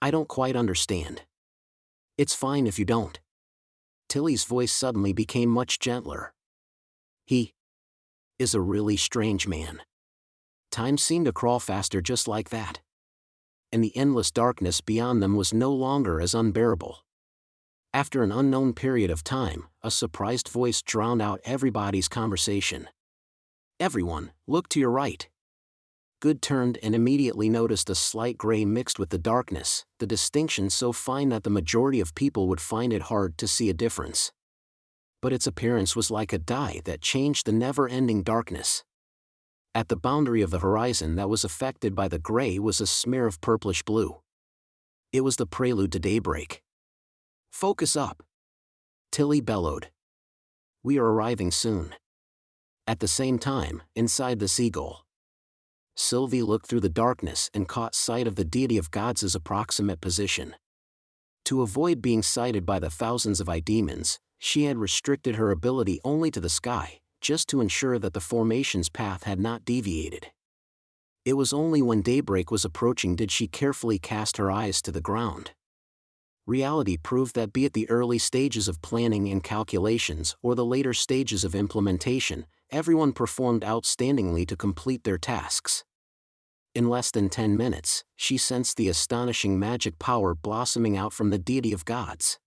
I don't quite understand. It's fine if you don't. Tilly's voice suddenly became much gentler. He is a really strange man. Time seemed to crawl faster just like that. And the endless darkness beyond them was no longer as unbearable. After an unknown period of time, a surprised voice drowned out everybody's conversation. Everyone, look to your right. Good turned and immediately noticed a slight gray mixed with the darkness, the distinction so fine that the majority of people would find it hard to see a difference. But its appearance was like a dye that changed the never-ending darkness. At the boundary of the horizon that was affected by the gray was a smear of purplish blue. It was the prelude to daybreak. Focus up! Tilly bellowed. We are arriving soon. At the same time, inside the seagull, Sylvie looked through the darkness and caught sight of the deity of gods' approximate position. To avoid being sighted by the thousands of demons, she had restricted her ability only to the sky, just to ensure that the formation's path had not deviated. It was only when daybreak was approaching did she carefully cast her eyes to the ground. Reality proved that be it the early stages of planning and calculations or the later stages of implementation, everyone performed outstandingly to complete their tasks. In less than 10 minutes, she sensed the astonishing magic power blossoming out from the deity of gods.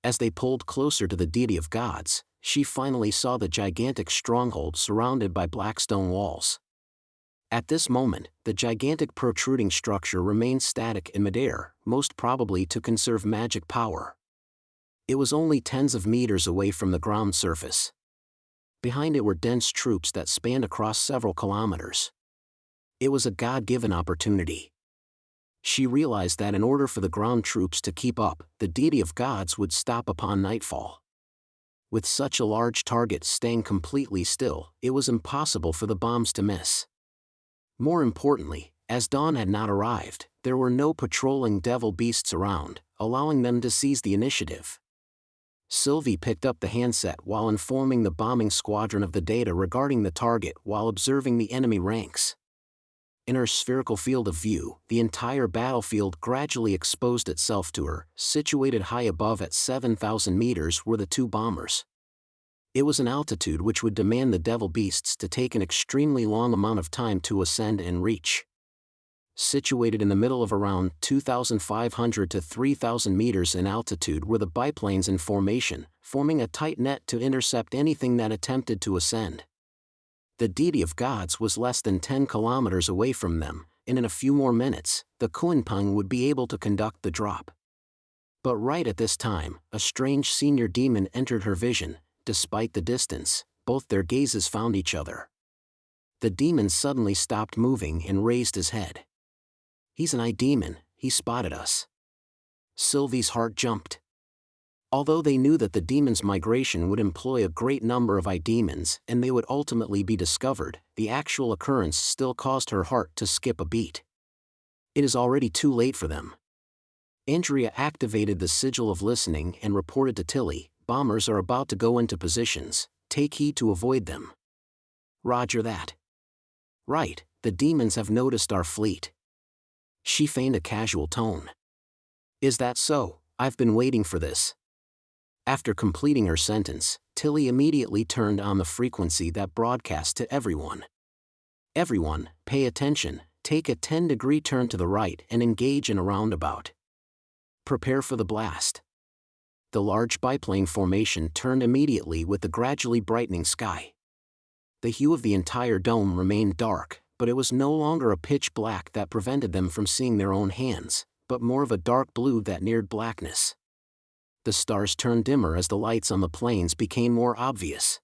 As they pulled closer to the deity of gods, she finally saw the gigantic stronghold surrounded by black stone walls. At this moment, the gigantic protruding structure remained static in midair, most probably to conserve magic power. It was only tens of meters away from the ground surface. Behind it were dense troops that spanned across several kilometers. It was a God-given opportunity. She realized that in order for the ground troops to keep up, the deity of gods would stop upon nightfall. With such a large target staying completely still, it was impossible for the bombs to miss. More importantly, as dawn had not arrived, there were no patrolling devil beasts around, allowing them to seize the initiative. Sylvie picked up the handset while informing the bombing squadron of the data regarding the target while observing the enemy ranks. In her spherical field of view, the entire battlefield gradually exposed itself to her. Situated high above at 7,000 meters were the two bombers. It was an altitude which would demand the devil beasts to take an extremely long amount of time to ascend and reach. Situated in the middle of around 2,500 to 3,000 meters in altitude were the biplanes in formation, forming a tight net to intercept anything that attempted to ascend. The deity of gods was less than 10 kilometers away from them, and in a few more minutes, the Kunpeng would be able to conduct the drop. But right at this time, a strange senior demon entered her vision. Despite the distance, both their gazes found each other. The demon suddenly stopped moving and raised his head. He's an demon, he spotted us. Sylvie's heart jumped. Although they knew that the demon's migration would employ a great number of demons and they would ultimately be discovered, the actual occurrence still caused her heart to skip a beat. It is already too late for them. Andrea activated the sigil of listening and reported to Tilly, bombers are about to go into positions, take heed to avoid them. Roger that. Right, the demons have noticed our fleet. She feigned a casual tone. Is that so? I've been waiting for this. After completing her sentence, Tilly immediately turned on the frequency that broadcast to everyone. Everyone, pay attention, take a 10-degree turn to the right and engage in a roundabout. Prepare for the blast. The large biplane formation turned immediately with the gradually brightening sky. The hue of the entire dome remained dark, but it was no longer a pitch black that prevented them from seeing their own hands, but more of a dark blue that neared blackness. The stars turned dimmer as the lights on the planes became more obvious.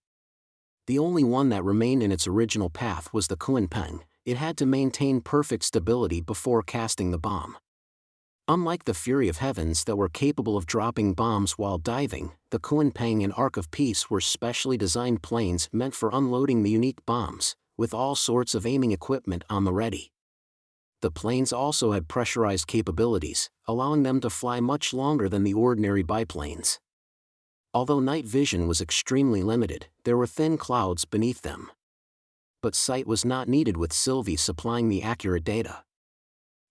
The only one that remained in its original path was the Kunpeng. It had to maintain perfect stability before casting the bomb. Unlike the Fury of Heavens that were capable of dropping bombs while diving, the Kunpeng and Ark of Peace were specially designed planes meant for unloading the unique bombs, with all sorts of aiming equipment on the ready. The planes also had pressurized capabilities, allowing them to fly much longer than the ordinary biplanes. Although night vision was extremely limited, there were thin clouds beneath them. But sight was not needed with Sylvie supplying the accurate data.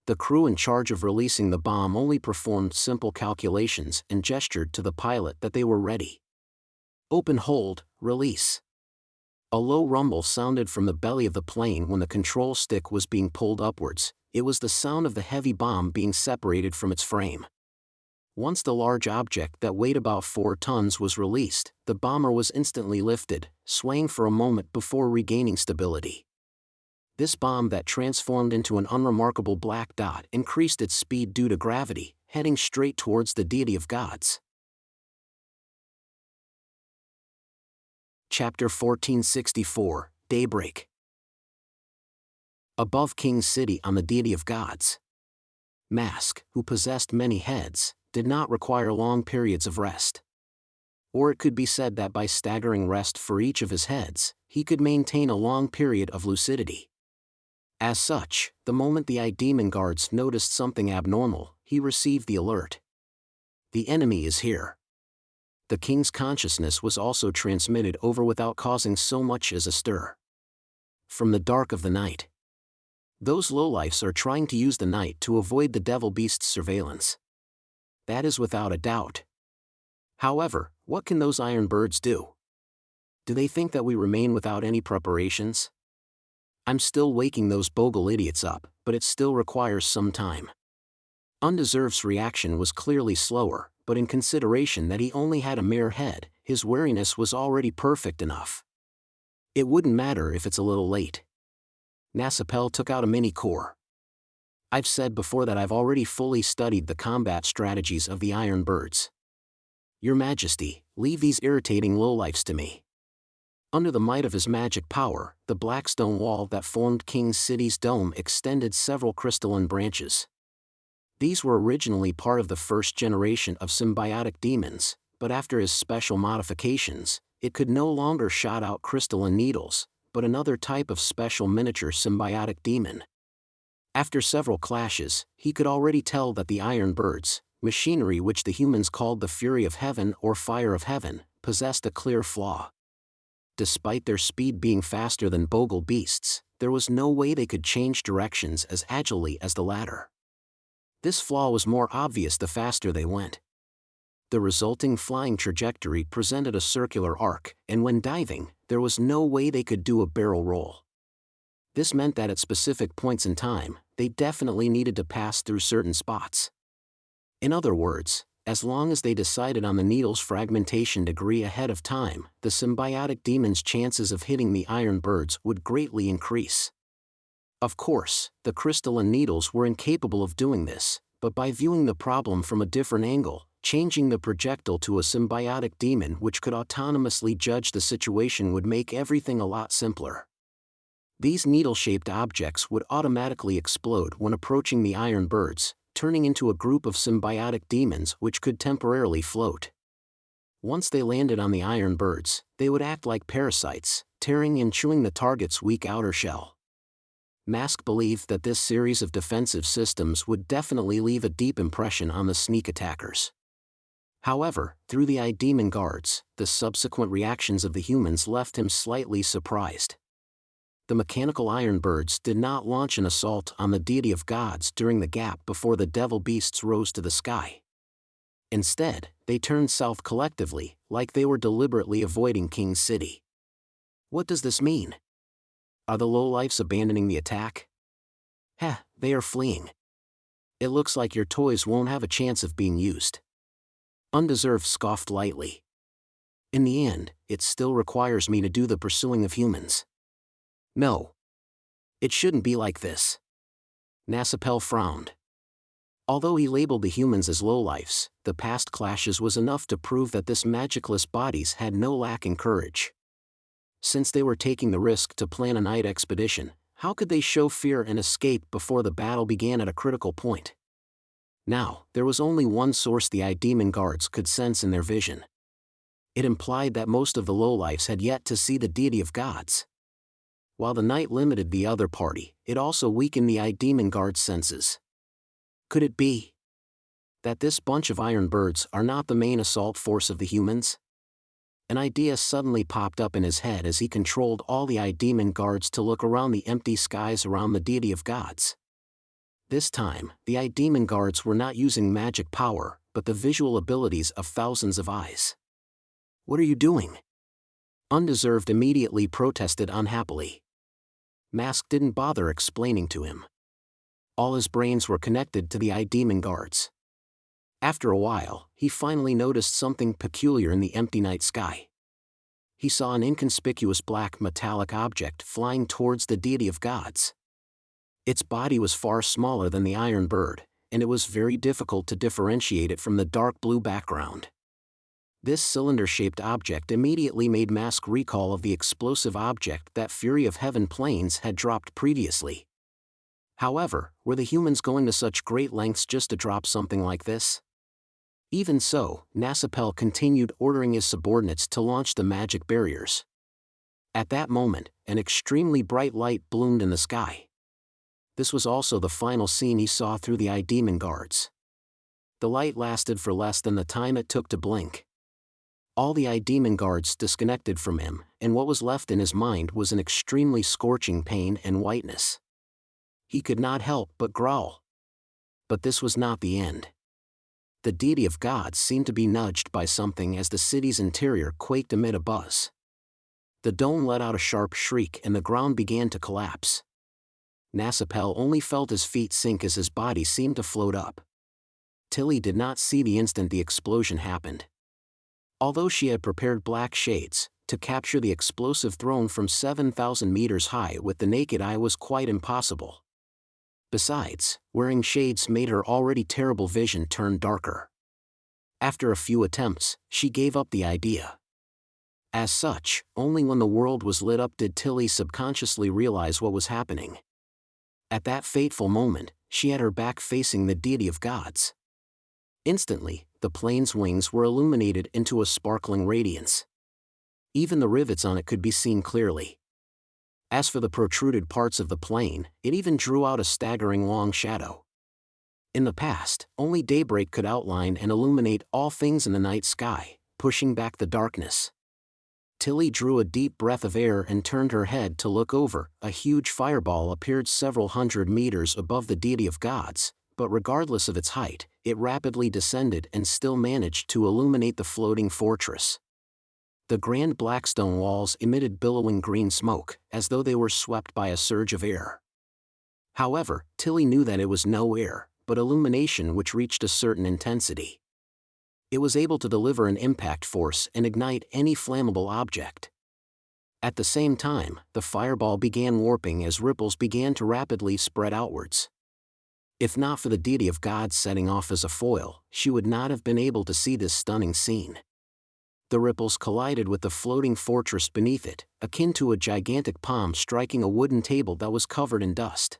The crew in charge of releasing the bomb only performed simple calculations and gestured to the pilot that they were ready. Open hold, release. A low rumble sounded from the belly of the plane when the control stick was being pulled upwards. It was the sound of the heavy bomb being separated from its frame. Once the large object that weighed about 4 tons was released, the bomber was instantly lifted, swaying for a moment before regaining stability. This bomb that transformed into an unremarkable black dot increased its speed due to gravity, heading straight towards the deity of gods. Chapter 1464, Daybreak. Above King's City on the deity of gods. Mask, who possessed many heads, did not require long periods of rest. Or it could be said that by staggering rest for each of his heads, he could maintain a long period of lucidity. As such, the moment the demon guards noticed something abnormal, he received the alert. The enemy is here. The king's consciousness was also transmitted over without causing so much as a stir. From the dark of the night. Those lowlifes are trying to use the night to avoid the devil beast's surveillance. That is without a doubt. However, what can those iron birds do? Do they think that we remain without any preparations? I'm still waking those bogle idiots up, but it still requires some time. Undeserved's reaction was clearly slower, but in consideration that he only had a mere head, his wariness was already perfect enough. It wouldn't matter if it's a little late. Nasapel took out a mini-core. I've said before that I've already fully studied the combat strategies of the Iron Birds. Your Majesty, leave these irritating lowlifes to me. Under the might of his magic power, the black stone wall that formed King's City's dome extended several crystalline branches. These were originally part of the first generation of symbiotic demons, but after his special modifications, it could no longer shoot out crystalline needles, but another type of special miniature symbiotic demon. After several clashes, he could already tell that the Iron Birds, machinery which the humans called the Fury of Heaven or Fire of Heaven, possessed a clear flaw. Despite their speed being faster than bogle beasts, there was no way they could change directions as agilely as the latter. This flaw was more obvious the faster they went. The resulting flying trajectory presented a circular arc, and when diving, there was no way they could do a barrel roll. This meant that at specific points in time, they definitely needed to pass through certain spots. In other words, as long as they decided on the needle's fragmentation degree ahead of time, the symbiotic demon's chances of hitting the Iron Birds would greatly increase. Of course, the crystalline needles were incapable of doing this, but by viewing the problem from a different angle, changing the projectile to a symbiotic demon which could autonomously judge the situation would make everything a lot simpler. These needle-shaped objects would automatically explode when approaching the Iron Birds, turning into a group of symbiotic demons which could temporarily float. Once they landed on the Iron Birds, they would act like parasites, tearing and chewing the target's weak outer shell. Mask believed that this series of defensive systems would definitely leave a deep impression on the sneak attackers. However, through the demon guards, the subsequent reactions of the humans left him slightly surprised. The mechanical Iron Birds did not launch an assault on the deity of gods during the gap before the devil beasts rose to the sky. Instead, they turned south collectively, like they were deliberately avoiding King's City. What does this mean? Are the lowlifes abandoning the attack? Heh, they are fleeing. It looks like your toys won't have a chance of being used. Undeserved scoffed lightly. In the end, it still requires me to do the pursuing of humans. No. It shouldn't be like this. Nasapel frowned. Although he labeled the humans as lowlifes, the past clashes was enough to prove that this magicless bodies had no lack in courage. Since they were taking the risk to plan a night expedition, how could they show fear and escape before the battle began at a critical point? Now, there was only one source the demon guards could sense in their vision. It implied that most of the lowlifes had yet to see the deity of gods. While the night limited the other party, it also weakened the demon guard's senses. Could it be that this bunch of Iron Birds are not the main assault force of the humans? An idea suddenly popped up in his head as he controlled all the demon guards to look around the empty skies around the deity of gods. This time, the demon guards were not using magic power, but the visual abilities of thousands of eyes. "What are you doing?" Undeserved immediately protested unhappily. Mask didn't bother explaining to him. All his brains were connected to the demon guards. After a while, he finally noticed something peculiar in the empty night sky. He saw an inconspicuous black metallic object flying towards the deity of gods. Its body was far smaller than the iron bird, and it was very difficult to differentiate it from the dark blue background. This cylinder-shaped object immediately made Mask recall of the explosive object that Fury of Heaven Plains had dropped previously. However, were the humans going to such great lengths just to drop something like this? Even so, Nasapel continued ordering his subordinates to launch the magic barriers. At that moment, an extremely bright light bloomed in the sky. This was also the final scene he saw through the demon guards. The light lasted for less than the time it took to blink. All the demon guards disconnected from him, and what was left in his mind was an extremely scorching pain and whiteness. He could not help but growl. But this was not the end. The deity of gods seemed to be nudged by something as the city's interior quaked amid a buzz. The dome let out a sharp shriek and the ground began to collapse. Nasapel only felt his feet sink as his body seemed to float up. Tilly did not see the instant the explosion happened. Although she had prepared black shades, to capture the explosive thrown from 7,000 meters high with the naked eye was quite impossible. Besides, wearing shades made her already terrible vision turn darker. After a few attempts, she gave up the idea. As such, only when the world was lit up did Tilly subconsciously realize what was happening. At that fateful moment, she had her back facing the deity of gods. Instantly, the plane's wings were illuminated into a sparkling radiance. Even the rivets on it could be seen clearly. As for the protruded parts of the plane, it even drew out a staggering long shadow. In the past, only Daybreak could outline and illuminate all things in the night sky, pushing back the darkness. Tilly drew a deep breath of air and turned her head to look over. A huge fireball appeared several hundred meters above the deity of gods, but regardless of its height, it rapidly descended and still managed to illuminate the floating fortress. The grand black stone walls emitted billowing green smoke, as though they were swept by a surge of air. However, Tilly knew that it was no air, but illumination which reached a certain intensity. It was able to deliver an impact force and ignite any flammable object. At the same time, the fireball began warping as ripples began to rapidly spread outwards. If not for the deity of gods setting off as a foil, she would not have been able to see this stunning scene. The ripples collided with the floating fortress beneath it, akin to a gigantic palm striking a wooden table that was covered in dust.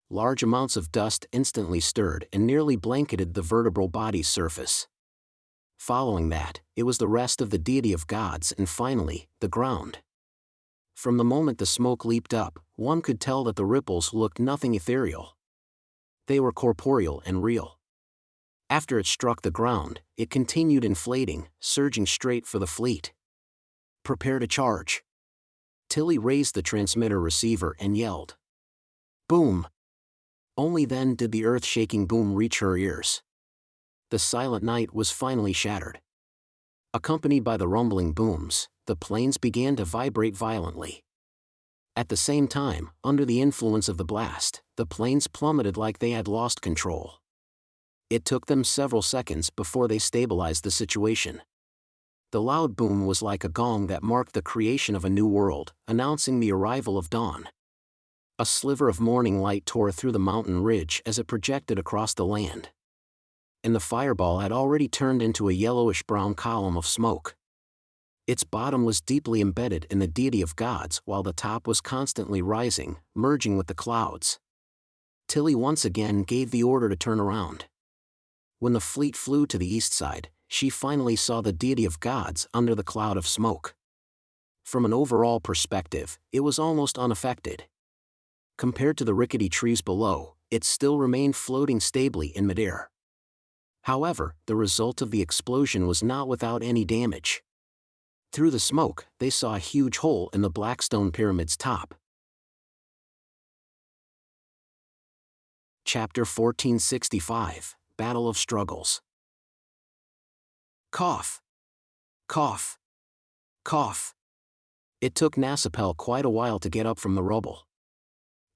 Large amounts of dust instantly stirred and nearly blanketed the vertebral body's surface. Following that, it was the rest of the deity of gods and finally, the ground. From the moment the smoke leaped up, one could tell that the ripples looked nothing ethereal. They were corporeal and real. After it struck the ground, it continued inflating, surging straight for the fleet. "Prepare to charge." Tilly raised the transmitter receiver and yelled. Boom! Only then did the earth-shaking boom reach her ears. The silent night was finally shattered. Accompanied by the rumbling booms, the planes began to vibrate violently. At the same time, under the influence of the blast, the planes plummeted like they had lost control. It took them several seconds before they stabilized the situation. The loud boom was like a gong that marked the creation of a new world, announcing the arrival of dawn. A sliver of morning light tore through the mountain ridge as it projected across the land. And the fireball had already turned into a yellowish-brown column of smoke. Its bottom was deeply embedded in the deity of gods while the top was constantly rising, merging with the clouds. Tilly once again gave the order to turn around. When the fleet flew to the east side, she finally saw the deity of gods under the cloud of smoke. From an overall perspective, it was almost unaffected. Compared to the rickety trees below, it still remained floating stably in midair. However, the result of the explosion was not without any damage. Through the smoke, they saw a huge hole in the Blackstone Pyramid's top. Chapter 1465, Battle of Struggles. Cough. Cough. Cough. It took Nasapel quite a while to get up from the rubble.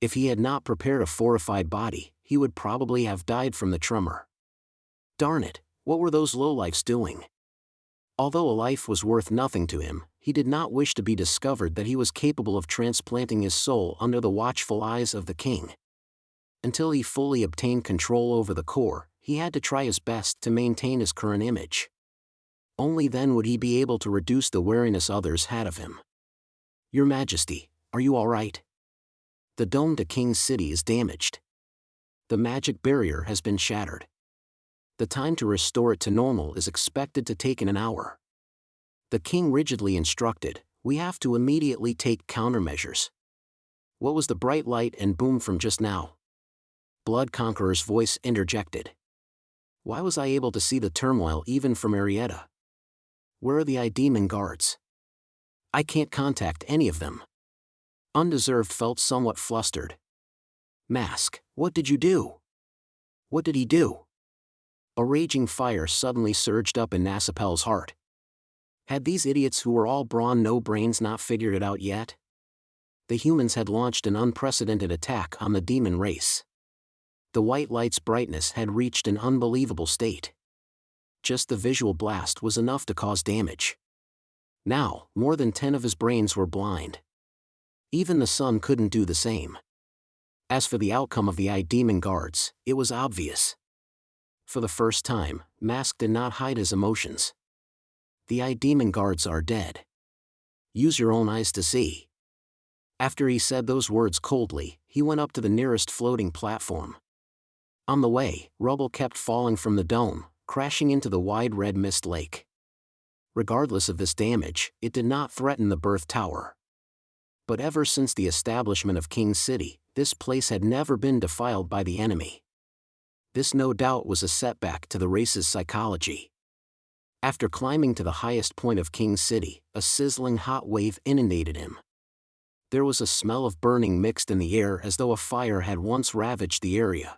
If he had not prepared a fortified body, he would probably have died from the tremor. Darn it, what were those lowlifes doing? Although a life was worth nothing to him, he did not wish to be discovered that he was capable of transplanting his soul under the watchful eyes of the king. Until he fully obtained control over the core, he had to try his best to maintain his current image. Only then would he be able to reduce the wariness others had of him. Your Majesty, are you all right? The dome to King's City is damaged. The magic barrier has been shattered. The time to restore it to normal is expected to take an hour. The king rigidly instructed, we have to immediately take countermeasures. What was the bright light and boom from just now? Blood Conqueror's voice interjected. Why was I able to see the turmoil even from Arietta? Where are the Demon guards? I can't contact any of them. Undeserved felt somewhat flustered. Mask, what did you do? What did he do? A raging fire suddenly surged up in Nasapel's heart. Had these idiots who were all brawn no brains not figured it out yet? The humans had launched an unprecedented attack on the demon race. The white light's brightness had reached an unbelievable state. Just the visual blast was enough to cause damage. Now, more than 10 of his brains were blind. Even the sun couldn't do the same. As for the outcome of the Demon guards, it was obvious. For the first time, Mask did not hide his emotions. The Demon guards are dead. Use your own eyes to see. After he said those words coldly, he went up to the nearest floating platform. On the way, rubble kept falling from the dome, crashing into the wide red mist lake. Regardless of this damage, it did not threaten the birth tower. But ever since the establishment of King's City, this place had never been defiled by the enemy. This no doubt was a setback to the race's psychology. After climbing to the highest point of King's City, a sizzling hot wave inundated him. There was a smell of burning mixed in the air as though a fire had once ravaged the area.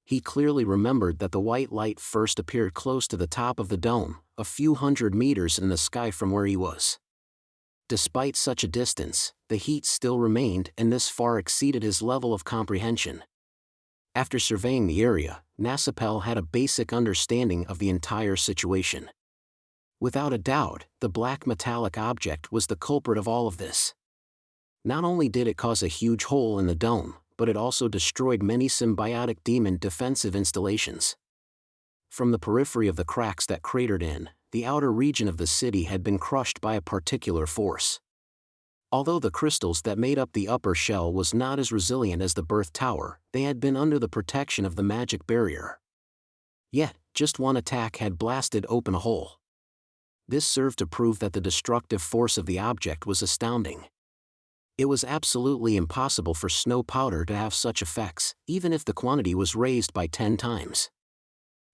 He clearly remembered that the white light first appeared close to the top of the dome, a few hundred meters in the sky from where he was. Despite such a distance, the heat still remained and this far exceeded his level of comprehension. After surveying the area, Nasapel had a basic understanding of the entire situation. Without a doubt, the black metallic object was the culprit of all of this. Not only did it cause a huge hole in the dome, but it also destroyed many symbiotic demon defensive installations. From the periphery of the cracks that cratered in, the outer region of the city had been crushed by a particular force. Although the crystals that made up the upper shell was not as resilient as the birth tower, they had been under the protection of the magic barrier. Yet, just one attack had blasted open a hole. This served to prove that the destructive force of the object was astounding. It was absolutely impossible for snow powder to have such effects, even if the quantity was raised by 10 times.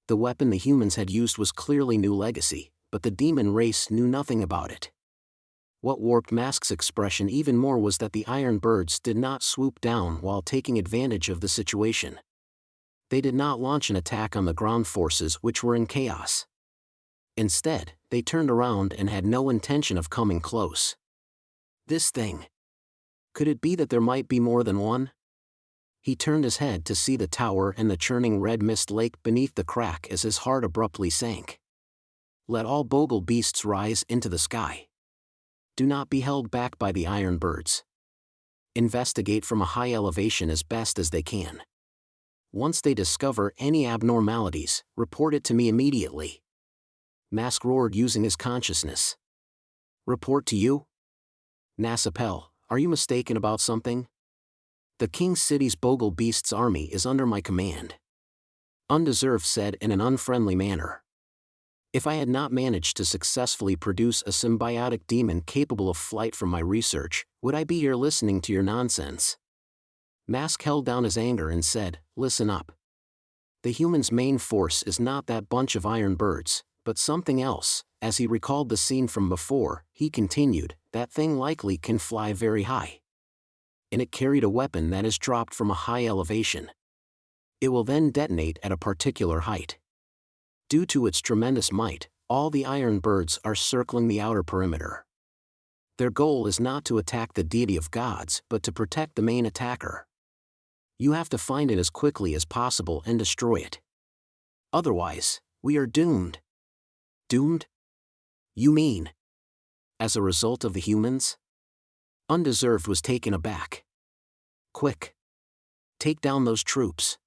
The weapon the humans had used was clearly new legacy, but the demon race knew nothing about it. What warped Mask's expression even more was that the iron birds did not swoop down while taking advantage of the situation. They did not launch an attack on the ground forces which were in chaos. Instead, they turned around and had no intention of coming close. This thing. Could it be that there might be more than one? He turned his head to see the tower and the churning red mist lake beneath the crack as his heart abruptly sank. Let all bogle beasts rise into the sky. Do not be held back by the iron birds. Investigate from a high elevation as best as they can. Once they discover any abnormalities, report it to me immediately. Mask roared using his consciousness. Report to you? Nasapel, are you mistaken about something? The King's City's Bogle Beasts army is under my command. Undeserved said in an unfriendly manner. If I had not managed to successfully produce a symbiotic demon capable of flight from my research, would I be here listening to your nonsense? Mask held down his anger and said, listen up. The human's main force is not that bunch of iron birds, but something else. As he recalled the scene from before, he continued, that thing likely can fly very high. And it carried a weapon that is dropped from a high elevation. It will then detonate at a particular height. Due to its tremendous might, all the iron birds are circling the outer perimeter. Their goal is not to attack the deity of gods but to protect the main attacker. You have to find it as quickly as possible and destroy it. Otherwise, we are doomed. Doomed? You mean? As a result of the humans? Undeserved was taken aback. Quick! Take down those troops.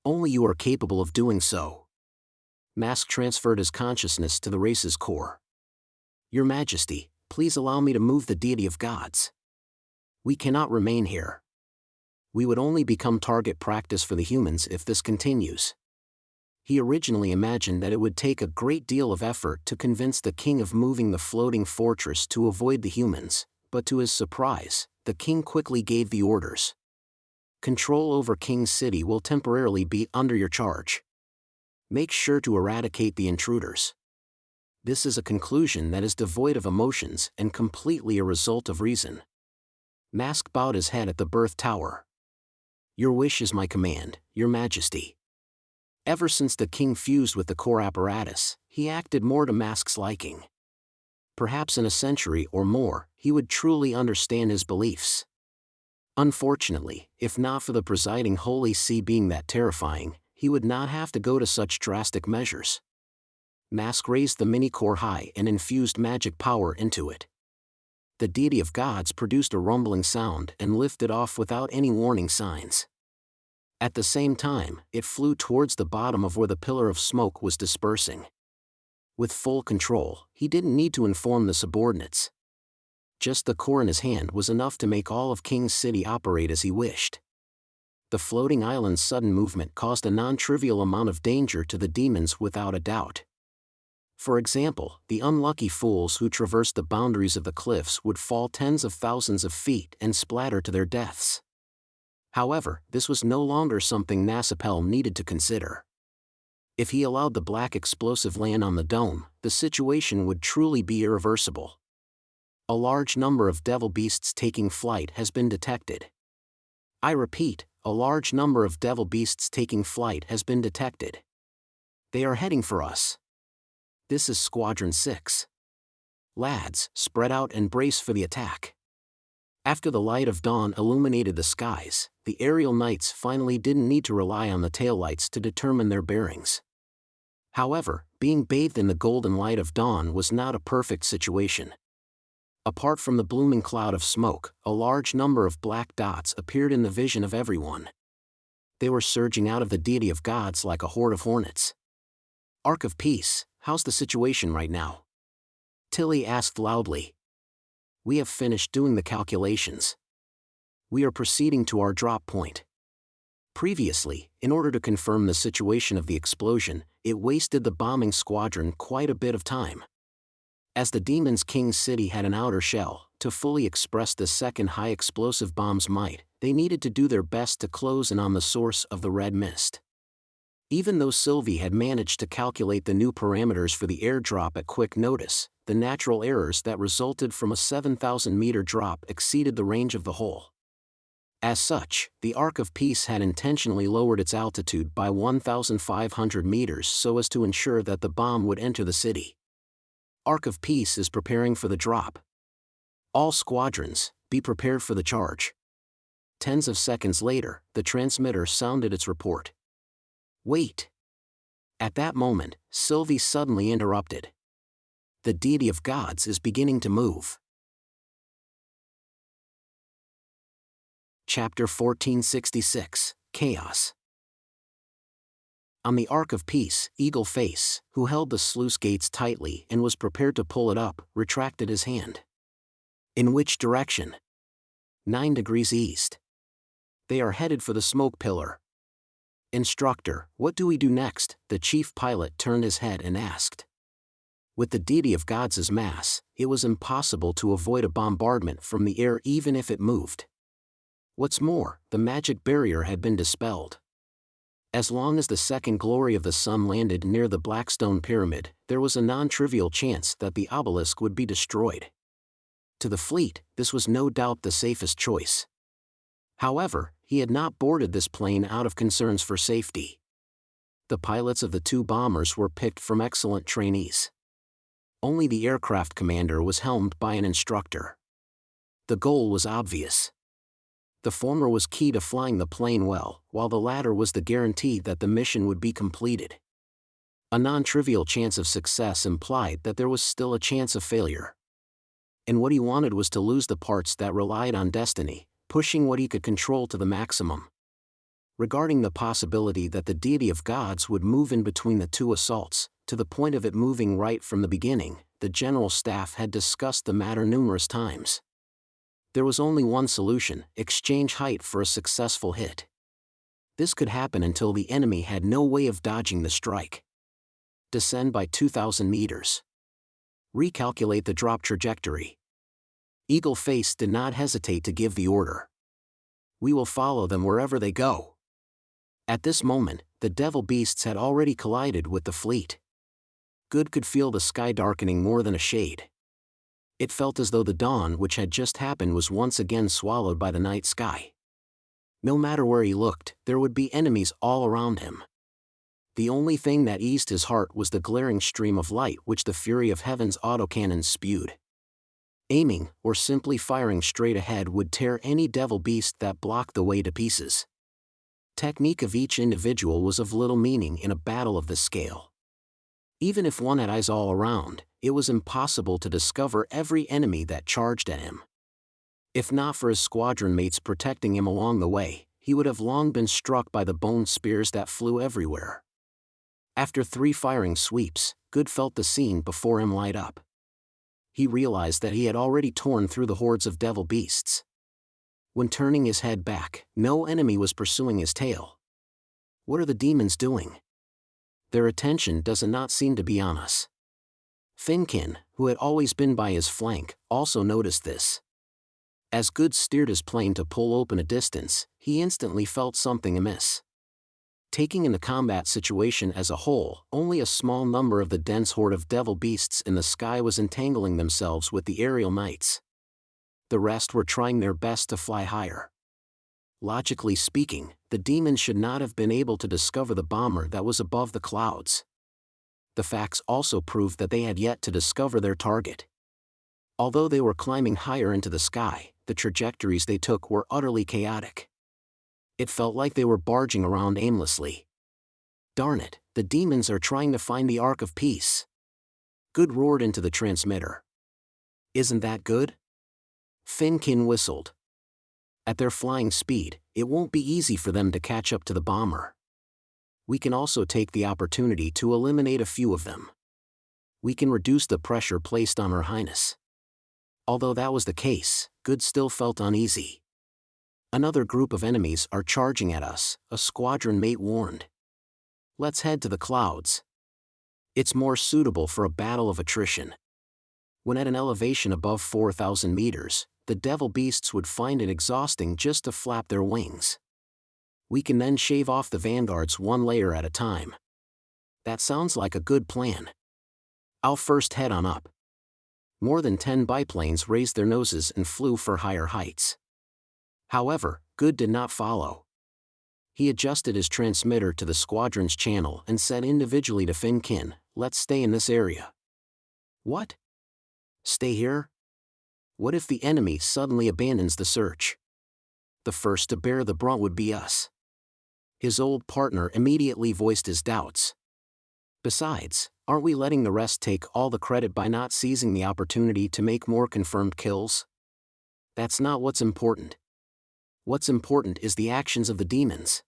Only you are capable of doing so. Mask transferred his consciousness to the race's core. Your Majesty, please allow me to move the deity of gods. We cannot remain here. We would only become target practice for the humans if this continues. He originally imagined that it would take a great deal of effort to convince the king of moving the floating fortress to avoid the humans, but to his surprise, the king quickly gave the orders. Control over King's City will temporarily be under your charge. Make sure to eradicate the intruders. This is a conclusion that is devoid of emotions and completely a result of reason. Mask bowed his head at the birth tower. Your wish is my command, Your Majesty. Ever since the king fused with the core apparatus, he acted more to Mask's liking. Perhaps in a century or more, he would truly understand his beliefs. Unfortunately, if not for the presiding Holy See being that terrifying, he would not have to go to such drastic measures. Mask raised the mini-core high and infused magic power into it. The deity of gods produced a rumbling sound and lifted off without any warning signs. At the same time, it flew towards the bottom of where the pillar of smoke was dispersing. With full control, he didn't need to inform the subordinates. Just the core in his hand was enough to make all of King's City operate as he wished. The floating island's sudden movement caused a non-trivial amount of danger to the demons without a doubt. For example, the unlucky fools who traversed the boundaries of the cliffs would fall tens of thousands of feet and splatter to their deaths. However, this was no longer something Nasipel needed to consider. If he allowed the black explosive land on the dome, the situation would truly be irreversible. A large number of devil beasts taking flight has been detected. I repeat, a large number of devil beasts taking flight has been detected. They are heading for us. This is Squadron 6. Lads, spread out and brace for the attack. After the light of dawn illuminated the skies, the aerial knights finally didn't need to rely on the taillights to determine their bearings. However, being bathed in the golden light of dawn was not a perfect situation. Apart from the blooming cloud of smoke, a large number of black dots appeared in the vision of everyone. They were surging out of the deity of gods like a horde of hornets. Ark of Peace, how's the situation right now? Tilly asked loudly. We have finished doing the calculations. We are proceeding to our drop point. Previously, in order to confirm the situation of the explosion, it wasted the bombing squadron quite a bit of time. As the Demon's King's City had an outer shell, to fully express the second high explosive bomb's might, they needed to do their best to close in on the source of the red mist. Even though Sylvie had managed to calculate the new parameters for the airdrop at quick notice, the natural errors that resulted from a 7,000-meter drop exceeded the range of the hole. As such, the Ark of Peace had intentionally lowered its altitude by 1,500 meters so as to ensure that the bomb would enter the city. Ark of Peace is preparing for the drop. All squadrons, be prepared for the charge. Tens of seconds later, the transmitter sounded its report. Wait! At that moment, Sylvie suddenly interrupted. The deity of gods is beginning to move. Chapter 1466, Chaos. On the Ark of Peace, Eagle Face, who held the sluice gates tightly and was prepared to pull it up, retracted his hand. In which direction? 9 degrees east. They are headed for the smoke pillar. Instructor, what do we do next? The chief pilot turned his head and asked. With the deity of gods' mass, it was impossible to avoid a bombardment from the air even if it moved. What's more, the magic barrier had been dispelled. As long as the second glory of the sun landed near the Blackstone Pyramid, there was a non-trivial chance that the obelisk would be destroyed. To the fleet, this was no doubt the safest choice. However, he had not boarded this plane out of concerns for safety. The pilots of the two bombers were picked from excellent trainees. Only the aircraft commander was helmed by an instructor. The goal was obvious. The former was key to flying the plane well, while the latter was the guarantee that the mission would be completed. A non-trivial chance of success implied that there was still a chance of failure. And what he wanted was to lose the parts that relied on destiny, pushing what he could control to the maximum. Regarding the possibility that the deity of gods would move in between the two assaults, to the point of it moving right from the beginning, the general staff had discussed the matter numerous times. There was only one solution: exchange height for a successful hit. This could happen until the enemy had no way of dodging the strike. Descend by 2,000 meters. Recalculate the drop trajectory. Eagle Face did not hesitate to give the order. We will follow them wherever they go. At this moment, the devil beasts had already collided with the fleet. Good could feel the sky darkening more than a shade. It felt as though the dawn which had just happened was once again swallowed by the night sky. No matter where he looked, there would be enemies all around him. The only thing that eased his heart was the glaring stream of light which the fury of heaven's autocannons spewed. Aiming, or simply firing straight ahead, would tear any devil beast that blocked the way to pieces. Technique of each individual was of little meaning in a battle of this scale. Even if one had eyes all around, it was impossible to discover every enemy that charged at him. If not for his squadron mates protecting him along the way, he would have long been struck by the bone spears that flew everywhere. After 3 firing sweeps, Good felt the scene before him light up. He realized that he had already torn through the hordes of devil beasts. When turning his head back, no enemy was pursuing his tail. What are the demons doing? Their attention does not seem to be on us. Finkin, who had always been by his flank, also noticed this. As Good steered his plane to pull open a distance, he instantly felt something amiss. Taking in the combat situation as a whole, only a small number of the dense horde of devil beasts in the sky was entangling themselves with the aerial knights. The rest were trying their best to fly higher. Logically speaking, the demons should not have been able to discover the bomber that was above the clouds. The facts also proved that they had yet to discover their target. Although they were climbing higher into the sky, the trajectories they took were utterly chaotic. It felt like they were barging around aimlessly. Darn it, the demons are trying to find the Ark of Peace. Good roared into the transmitter. Isn't that good? Finkin whistled. At their flying speed, it won't be easy for them to catch up to the bomber. We can also take the opportunity to eliminate a few of them. We can reduce the pressure placed on Her Highness. Although that was the case, Good still felt uneasy. Another group of enemies are charging at us, a squadron mate warned. Let's head to the clouds. It's more suitable for a battle of attrition. When at an elevation above 4,000 meters, the devil beasts would find it exhausting just to flap their wings. We can then shave off the vanguards one layer at a time. That sounds like a good plan. I'll first head on up. More than 10 biplanes raised their noses and flew for higher heights. However, Good did not follow. He adjusted his transmitter to the squadron's channel and said individually to Finkin, "Let's stay in this area." What? Stay here? What if the enemy suddenly abandons the search? The first to bear the brunt would be us. His old partner immediately voiced his doubts. Besides, aren't we letting the rest take all the credit by not seizing the opportunity to make more confirmed kills? That's not what's important. What's important is the actions of the demons.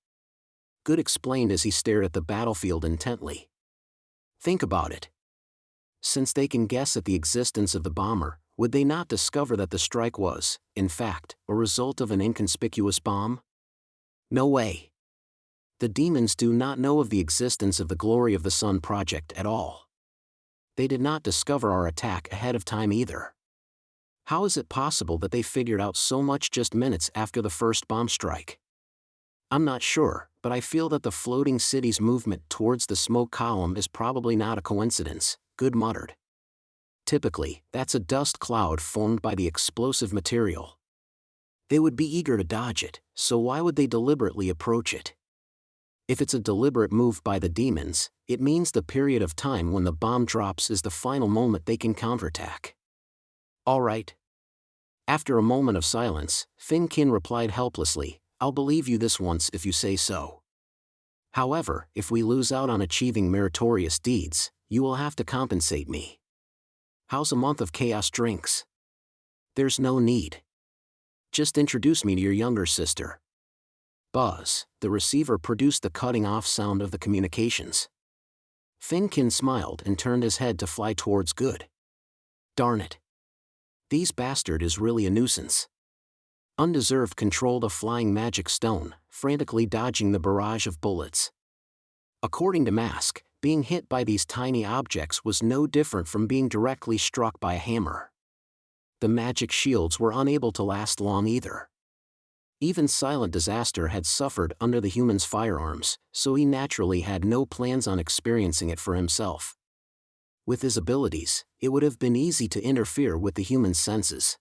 Good explained as he stared at the battlefield intently. Think about it. Since they can guess at the existence of the bomber, would they not discover that the strike was, in fact, a result of an inconspicuous bomb? No way. The demons do not know of the existence of the Glory of the Sun project at all. They did not discover our attack ahead of time either. How is it possible that they figured out so much just minutes after the first bomb strike? I'm not sure, but I feel that the floating city's movement towards the smoke column is probably not a coincidence, Good muttered. Typically, that's a dust cloud formed by the explosive material. They would be eager to dodge it, so why would they deliberately approach it? If it's a deliberate move by the demons, it means the period of time when the bomb drops is the final moment they can counterattack. All right. After a moment of silence, Finkin replied helplessly, I'll believe you this once if you say so. However, if we lose out on achieving meritorious deeds, you will have to compensate me. How's a month of chaos drinks? There's no need. Just introduce me to your younger sister. Buzz, the receiver produced the cutting-off sound of the communications. Finkin smiled and turned his head to fly towards Good. Darn it. These bastard is really a nuisance. Undeserved controlled a flying magic stone, frantically dodging the barrage of bullets. According to Mask, being hit by these tiny objects was no different from being directly struck by a hammer. The magic shields were unable to last long either. Even Silent Disaster had suffered under the human's firearms, so he naturally had no plans on experiencing it for himself. With his abilities, it would have been easy to interfere with the human's senses.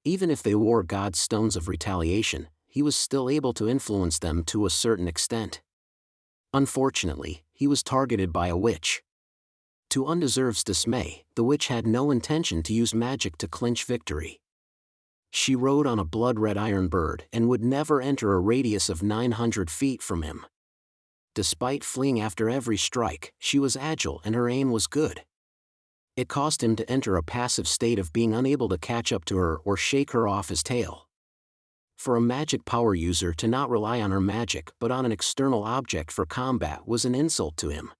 Even if they wore God's stones of retaliation, he was still able to influence them to a certain extent. Unfortunately, he was targeted by a witch. To Undeserved's dismay, the witch had no intention to use magic to clinch victory. She rode on a blood-red iron bird and would never enter a radius of 900 feet from him. Despite fleeing after every strike, she was agile and her aim was good. It caused him to enter a passive state of being unable to catch up to her or shake her off his tail. For a magic power user to not rely on her magic but on an external object for combat was an insult to him.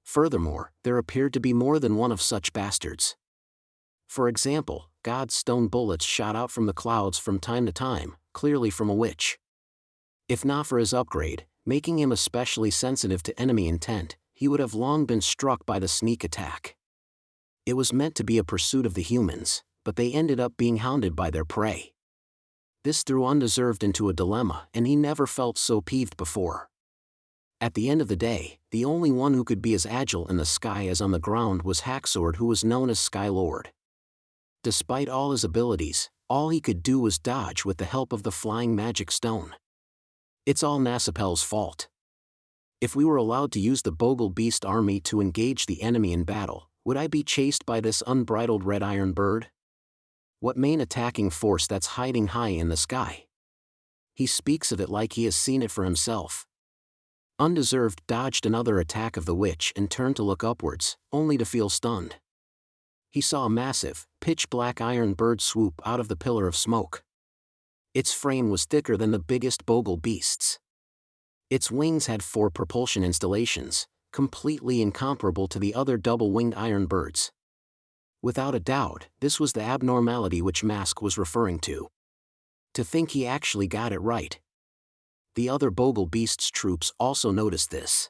Furthermore, there appeared to be more than one of such bastards. For example, God's stone bullets shot out from the clouds from time to time, clearly from a witch. If not for his upgrade, making him especially sensitive to enemy intent, he would have long been struck by the sneak attack. It was meant to be a pursuit of the humans, but they ended up being hounded by their prey. This threw Undeserved into a dilemma, and he never felt so peeved before. At the end of the day, the only one who could be as agile in the sky as on the ground was Hacksword, who was known as Skylord. Despite all his abilities, all he could do was dodge with the help of the flying magic stone. It's all Nasapel's fault. If we were allowed to use the Bogle Beast army to engage the enemy in battle, would I be chased by this unbridled red iron bird? What main attacking force that's hiding high in the sky? He speaks of it like he has seen it for himself. Undeserved dodged another attack of the witch and turned to look upwards, only to feel stunned. He saw a massive, pitch-black iron bird swoop out of the pillar of smoke. Its frame was thicker than the biggest Bogle beasts. Its wings had 4 propulsion installations, completely incomparable to the other double-winged iron birds. Without a doubt, this was the abnormality which Mask was referring to. To think he actually got it right. The other Bogle Beast's troops also noticed this.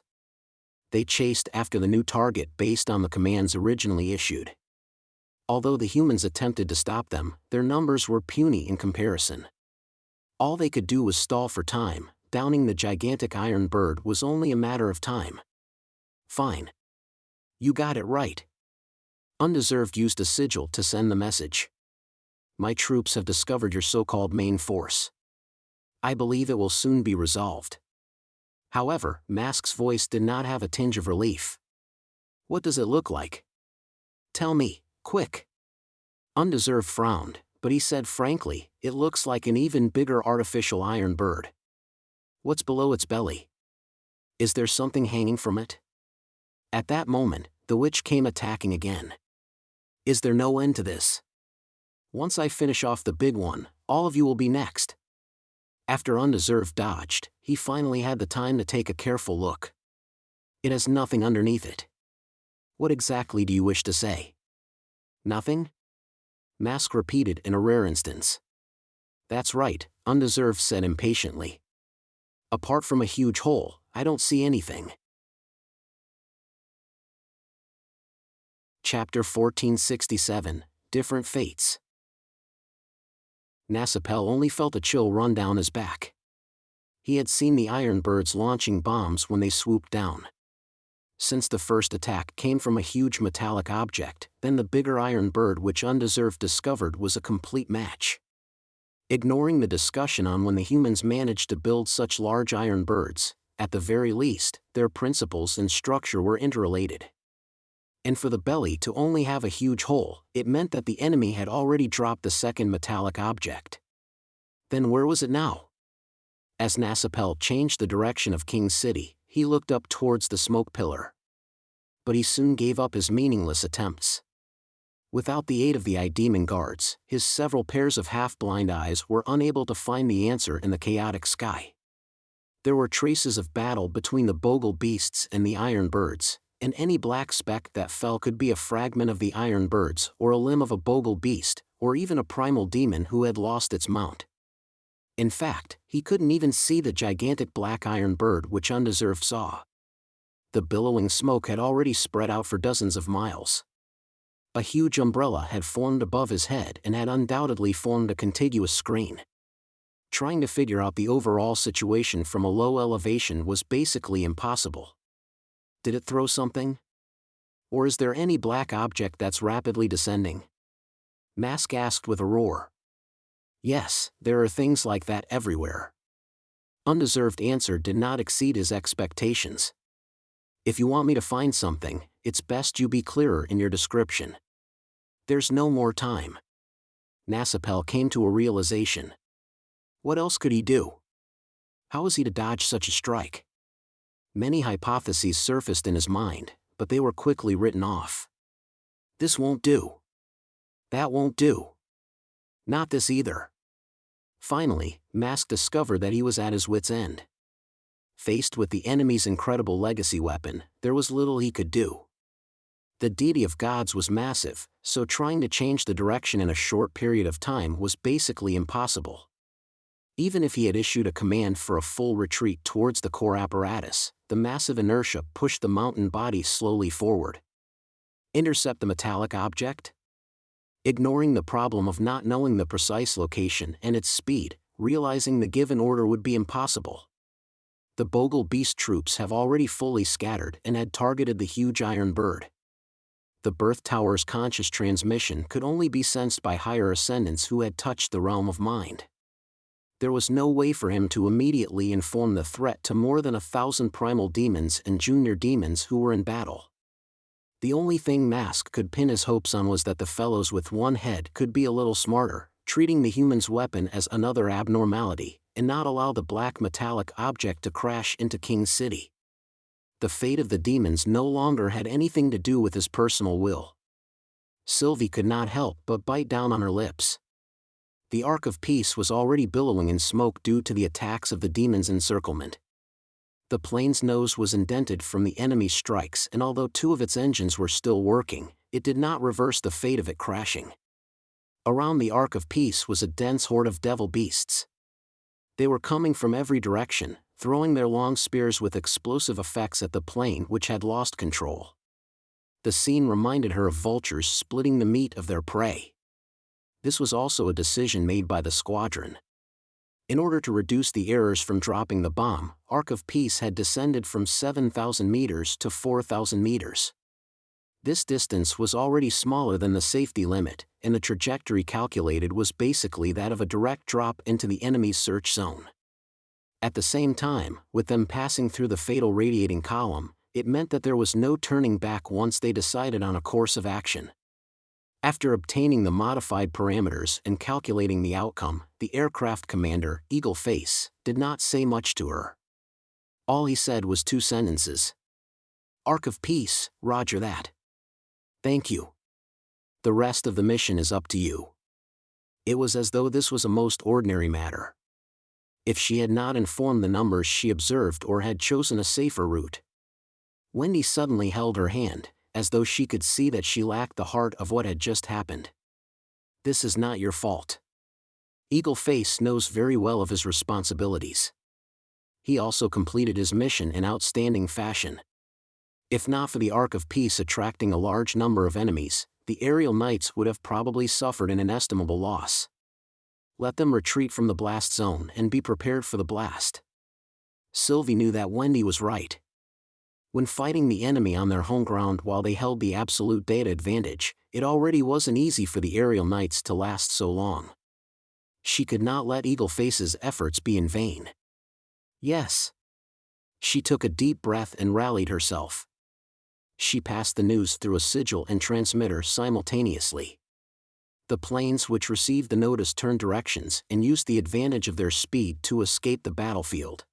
They chased after the new target based on the commands originally issued. Although the humans attempted to stop them, their numbers were puny in comparison. All they could do was stall for time. Downing the gigantic iron bird was only a matter of time. Fine. You got it right. Undeserved used a sigil to send the message. My troops have discovered your so-called main force. I believe it will soon be resolved. However, Mask's voice did not have a tinge of relief. What does it look like? Tell me, quick. Undeserved frowned, but he said frankly, it looks like an even bigger artificial iron bird. What's below its belly? Is there something hanging from it? At that moment, the witch came attacking again. Is there no end to this? Once I finish off the big one, all of you will be next. After Undeserved dodged, he finally had the time to take a careful look. It has nothing underneath it. What exactly do you wish to say? Nothing? Mask repeated in a rare instance. That's right, Undeserved said impatiently. Apart from a huge hole, I don't see anything. Chapter 1467, Different Fates. Nasapel only felt a chill run down his back. He had seen the iron birds launching bombs when they swooped down. Since the first attack came from a huge metallic object, then the bigger iron bird which Undeserved discovered was a complete match. Ignoring the discussion on when the humans managed to build such large iron birds, at the very least, their principles and structure were interrelated. And for the belly to only have a huge hole, it meant that the enemy had already dropped the second metallic object. Then where was it now? As Nasapel changed the direction of King's City, he looked up towards the smoke pillar. But he soon gave up his meaningless attempts. Without the aid of the eye-demon guards, his several pairs of half-blind eyes were unable to find the answer in the chaotic sky. There were traces of battle between the bogle beasts and the iron birds, and any black speck that fell could be a fragment of the iron birds or a limb of a bogle beast, or even a primal demon who had lost its mount. In fact, he couldn't even see the gigantic black iron bird which Undeserved saw. The billowing smoke had already spread out for dozens of miles. A huge umbrella had formed above his head and had undoubtedly formed a contiguous screen. Trying to figure out the overall situation from a low elevation was basically impossible. Did it throw something? Or is there any black object that's rapidly descending? Mask asked with a roar. Yes, there are things like that everywhere. Undeserved answer did not exceed his expectations. If you want me to find something, it's best you be clearer in your description. There's no more time. Nasapel came to a realization. What else could he do? How was he to dodge such a strike? Many hypotheses surfaced in his mind, but they were quickly written off. This won't do. That won't do. Not this either. Finally, Mask discovered that he was at his wit's end. Faced with the enemy's incredible legacy weapon, there was little he could do. The deity of gods was massive, so trying to change the direction in a short period of time was basically impossible. Even if he had issued a command for a full retreat towards the core apparatus, the massive inertia pushed the mountain body slowly forward. Intercept the metallic object? Ignoring the problem of not knowing the precise location and its speed, realizing the given order would be impossible. The Bogle Beast troops have already fully scattered and had targeted the huge iron bird. The birth tower's conscious transmission could only be sensed by higher ascendants who had touched the realm of mind. There was no way for him to immediately inform the threat to more than 1,000 primal demons and junior demons who were in battle. The only thing Mask could pin his hopes on was that the fellows with one head could be a little smarter, treating the human's weapon as another abnormality, and not allow the black metallic object to crash into King's City. The fate of the demons no longer had anything to do with his personal will. Sylvie could not help but bite down on her lips. The Ark of Peace was already billowing in smoke due to the attacks of the demon's encirclement. The plane's nose was indented from the enemy's strikes, and although 2 of its engines were still working, it did not reverse the fate of it crashing. Around the Ark of Peace was a dense horde of devil beasts. They were coming from every direction, throwing their long spears with explosive effects at the plane which had lost control. The scene reminded her of vultures splitting the meat of their prey. This was also a decision made by the squadron. In order to reduce the errors from dropping the bomb, Ark of Peace had descended from 7,000 meters to 4,000 meters. This distance was already smaller than the safety limit, and the trajectory calculated was basically that of a direct drop into the enemy's search zone. At the same time, with them passing through the fatal radiating column, it meant that there was no turning back once they decided on a course of action. After obtaining the modified parameters and calculating the outcome, the aircraft commander, Eagle Face, did not say much to her. All he said was 2 sentences. Ark of Peace, roger that. Thank you. The rest of the mission is up to you. It was as though this was a most ordinary matter. If she had not informed the numbers she observed or had chosen a safer route. Wendy suddenly held her hand, as though she could see that she lacked the heart of what had just happened. This is not your fault. Eagle Face knows very well of his responsibilities. He also completed his mission in outstanding fashion. If not for the Ark of Peace attracting a large number of enemies, the aerial knights would have probably suffered an inestimable loss. Let them retreat from the blast zone and be prepared for the blast. Sylvie knew that Wendy was right. When fighting the enemy on their home ground while they held the absolute data advantage, it already wasn't easy for the aerial knights to last so long. She could not let Eagle Face's efforts be in vain. Yes. She took a deep breath and rallied herself. She passed the news through a sigil and transmitter simultaneously. The planes which received the notice turned directions and used the advantage of their speed to escape the battlefield.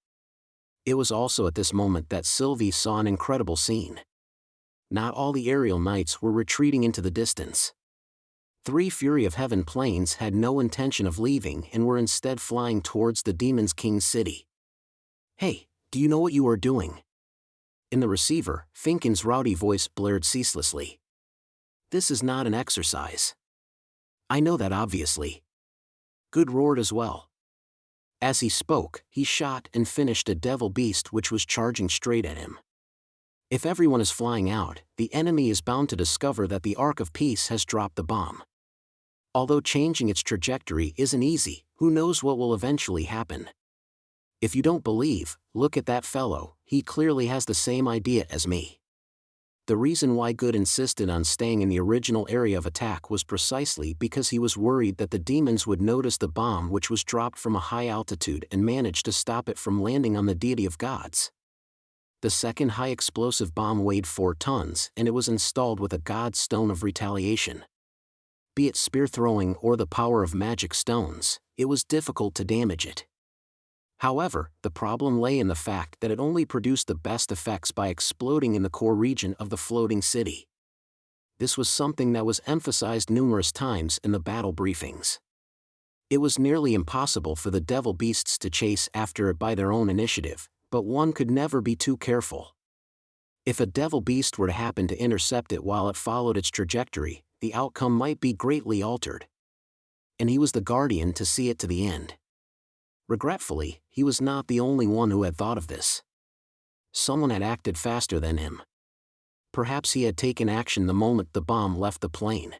It was also at this moment that Sylvie saw an incredible scene. Not all the aerial knights were retreating into the distance. 3 Fury of Heaven planes had no intention of leaving and were instead flying towards the Demon's King's city. "Hey, do you know what you are doing?" In the receiver, Finken's rowdy voice blared ceaselessly. "This is not an exercise." "I know that obviously." Good roared as well. As he spoke, he shot and finished a devil beast which was charging straight at him. If everyone is flying out, the enemy is bound to discover that the Ark of Peace has dropped the bomb. Although changing its trajectory isn't easy, who knows what will eventually happen. If you don't believe, look at that fellow, he clearly has the same idea as me. The reason why Good insisted on staying in the original area of attack was precisely because he was worried that the demons would notice the bomb which was dropped from a high altitude and manage to stop it from landing on the deity of gods. The second high-explosive bomb weighed 4 tons and it was installed with a god stone of retaliation. Be it spear throwing or the power of magic stones, it was difficult to damage it. However, the problem lay in the fact that it only produced the best effects by exploding in the core region of the floating city. This was something that was emphasized numerous times in the battle briefings. It was nearly impossible for the devil beasts to chase after it by their own initiative, but one could never be too careful. If a devil beast were to happen to intercept it while it followed its trajectory, the outcome might be greatly altered. And he was the guardian to see it to the end. Regretfully, he was not the only one who had thought of this. Someone had acted faster than him. Perhaps he had taken action the moment the bomb left the plane.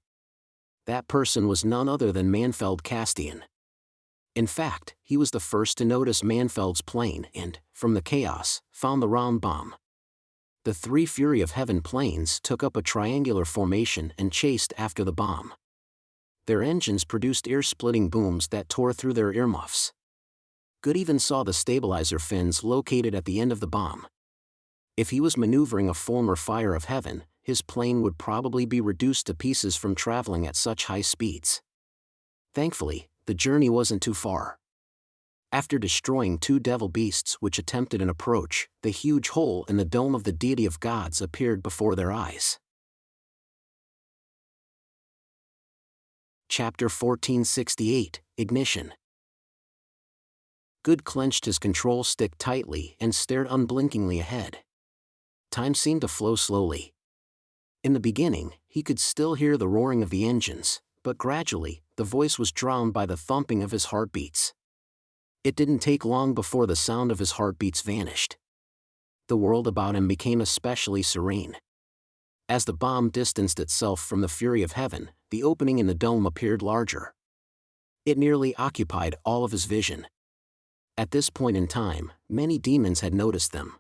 That person was none other than Manfeld Castian. In fact, he was the first to notice Manfeld's plane and, from the chaos, found the round bomb. The 3 Fury of Heaven planes took up a triangular formation and chased after the bomb. Their engines produced ear-splitting booms that tore through their earmuffs. Good even saw the stabilizer fins located at the end of the bomb. If he was maneuvering a former Fire of Heaven, his plane would probably be reduced to pieces from traveling at such high speeds. Thankfully, the journey wasn't too far. After destroying 2 devil beasts which attempted an approach, the huge hole in the dome of the deity of gods appeared before their eyes. Chapter 1468, Ignition. Good clenched his control stick tightly and stared unblinkingly ahead. Time seemed to flow slowly. In the beginning, he could still hear the roaring of the engines, but gradually, the voice was drowned by the thumping of his heartbeats. It didn't take long before the sound of his heartbeats vanished. The world about him became especially serene. As the bomb distanced itself from the Fury of Heaven, the opening in the dome appeared larger. It nearly occupied all of his vision. At this point in time, many demons had noticed them.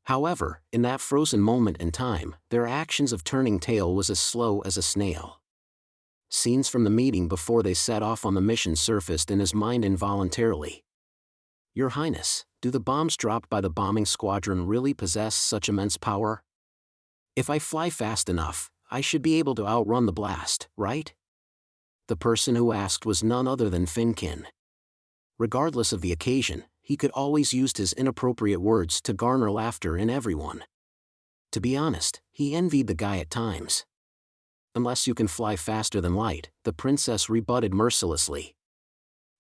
However, in that frozen moment in time, their actions of turning tail was as slow as a snail. Scenes from the meeting before they set off on the mission surfaced in his mind involuntarily. "Your Highness, do the bombs dropped by the bombing squadron really possess such immense power? If I fly fast enough, I should be able to outrun the blast, right?" The person who asked was none other than Finken. Regardless of the occasion, he could always use his inappropriate words to garner laughter in everyone. To be honest, he envied the guy at times. "Unless you can fly faster than light," the princess rebutted mercilessly.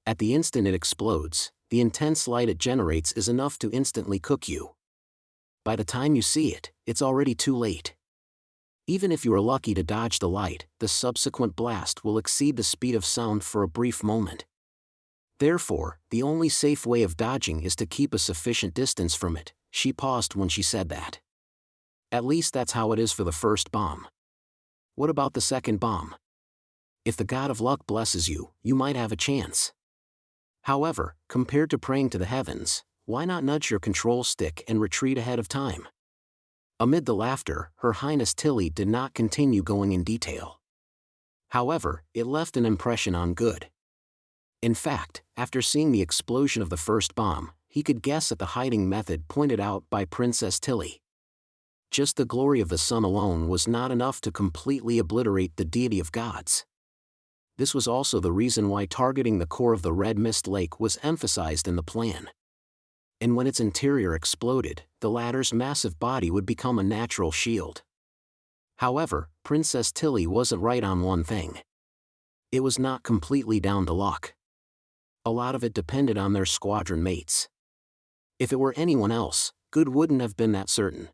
"At the instant it explodes, the intense light it generates is enough to instantly cook you. By the time you see it, it's already too late. Even if you are lucky to dodge the light, the subsequent blast will exceed the speed of sound for a brief moment. Therefore, the only safe way of dodging is to keep a sufficient distance from it." She paused when she said that. "At least that's how it is for the first bomb. What about the second bomb? If the god of luck blesses you, you might have a chance. However, compared to praying to the heavens, why not nudge your control stick and retreat ahead of time?" Amid the laughter, Her Highness Tilly did not continue going in detail. However, it left an impression on Good. In fact, after seeing the explosion of the first bomb, he could guess at the hiding method pointed out by Princess Tilly. Just the glory of the sun alone was not enough to completely obliterate the deity of gods. This was also the reason why targeting the core of the Red Mist Lake was emphasized in the plan. And when its interior exploded, the latter's massive body would become a natural shield. However, Princess Tilly wasn't right on one thing. It was not completely down to luck. A lot of it depended on their squadron mates. If it were anyone else, Good wouldn't have been that certain.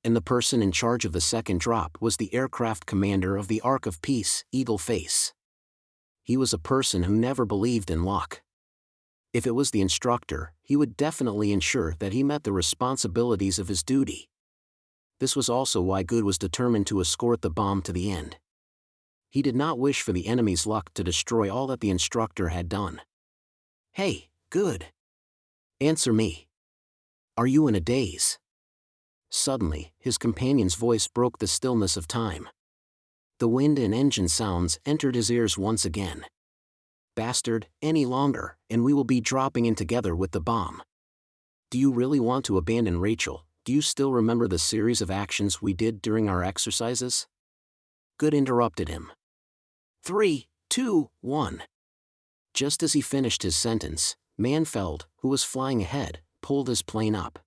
And the person in charge of the second drop was the aircraft commander of the Ark of Peace, Eagle Face. He was a person who never believed in luck. If it was the instructor, he would definitely ensure that he met the responsibilities of his duty. This was also why Good was determined to escort the bomb to the end. He did not wish for the enemy's luck to destroy all that the instructor had done. "Hey, Good. Answer me. Are you in a daze?" Suddenly, his companion's voice broke the stillness of time. The wind and engine sounds entered his ears once again. "Bastard, any longer, and we will be dropping in together with the bomb. Do you really want to abandon Rachel? Do you still remember the series of actions we did during our exercises?" Good interrupted him. 3, 2, 1. Just as he finished his sentence, Manfeld, who was flying ahead, pulled his plane up.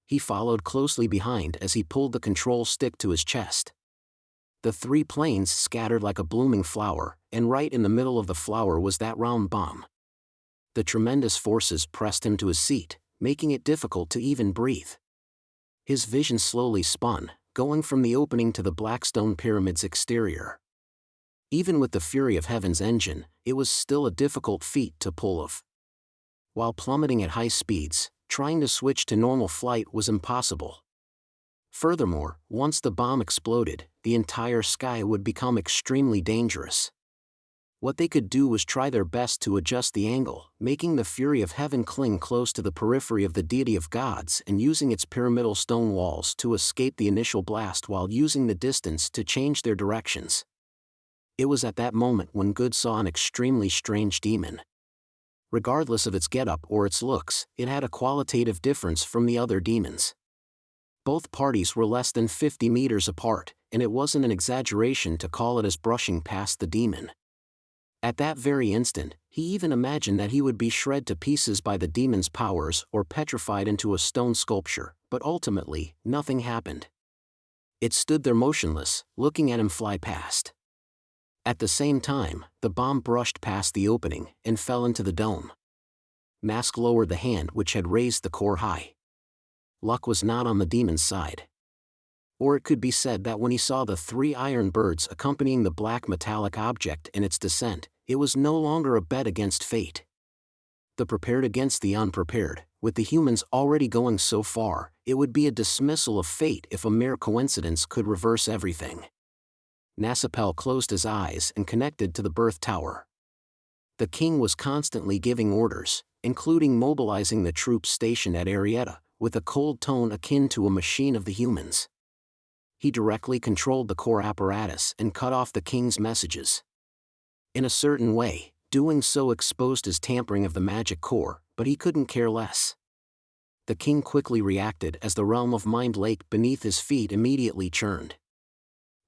He followed closely behind as he pulled the control stick to his chest. The three planes scattered like a blooming flower, and right in the middle of the flower was that round bomb. The tremendous forces pressed him to his seat, making it difficult to even breathe. His vision slowly spun, going from the opening to the Blackstone Pyramid's exterior. Even with the Fury of Heaven's engine, it was still a difficult feat to pull off. While plummeting at high speeds, trying to switch to normal flight was impossible. Furthermore, once the bomb exploded, the entire sky would become extremely dangerous. What they could do was try their best to adjust the angle, making the Fury of Heaven cling close to the periphery of the deity of gods and using its pyramidal stone walls to escape the initial blast while using the distance to change their directions. It was at that moment when Good saw an extremely strange demon. Regardless of its getup or its looks, it had a qualitative difference from the other demons. Both parties were less than 50 meters apart, and it wasn't an exaggeration to call it as brushing past the demon. At that very instant, he even imagined that he would be shred to pieces by the demon's powers or petrified into a stone sculpture, but ultimately, nothing happened. It stood there motionless, looking at him fly past. At the same time, the bomb brushed past the opening and fell into the dome. Mask lowered the hand which had raised the core high. Luck was not on the demon's side. Or it could be said that when he saw the three iron birds accompanying the black metallic object in its descent, it was no longer a bet against fate. The prepared against the unprepared, with the humans already going so far, it would be a dismissal of fate if a mere coincidence could reverse everything. Nasapel closed his eyes and connected to the birth tower. The king was constantly giving orders, including mobilizing the troops stationed at Arietta, with a cold tone akin to a machine of the humans. He directly controlled the core apparatus and cut off the king's messages. In a certain way, doing so exposed his tampering of the magic core, but he couldn't care less. The king quickly reacted as the realm of mind lake beneath his feet immediately churned.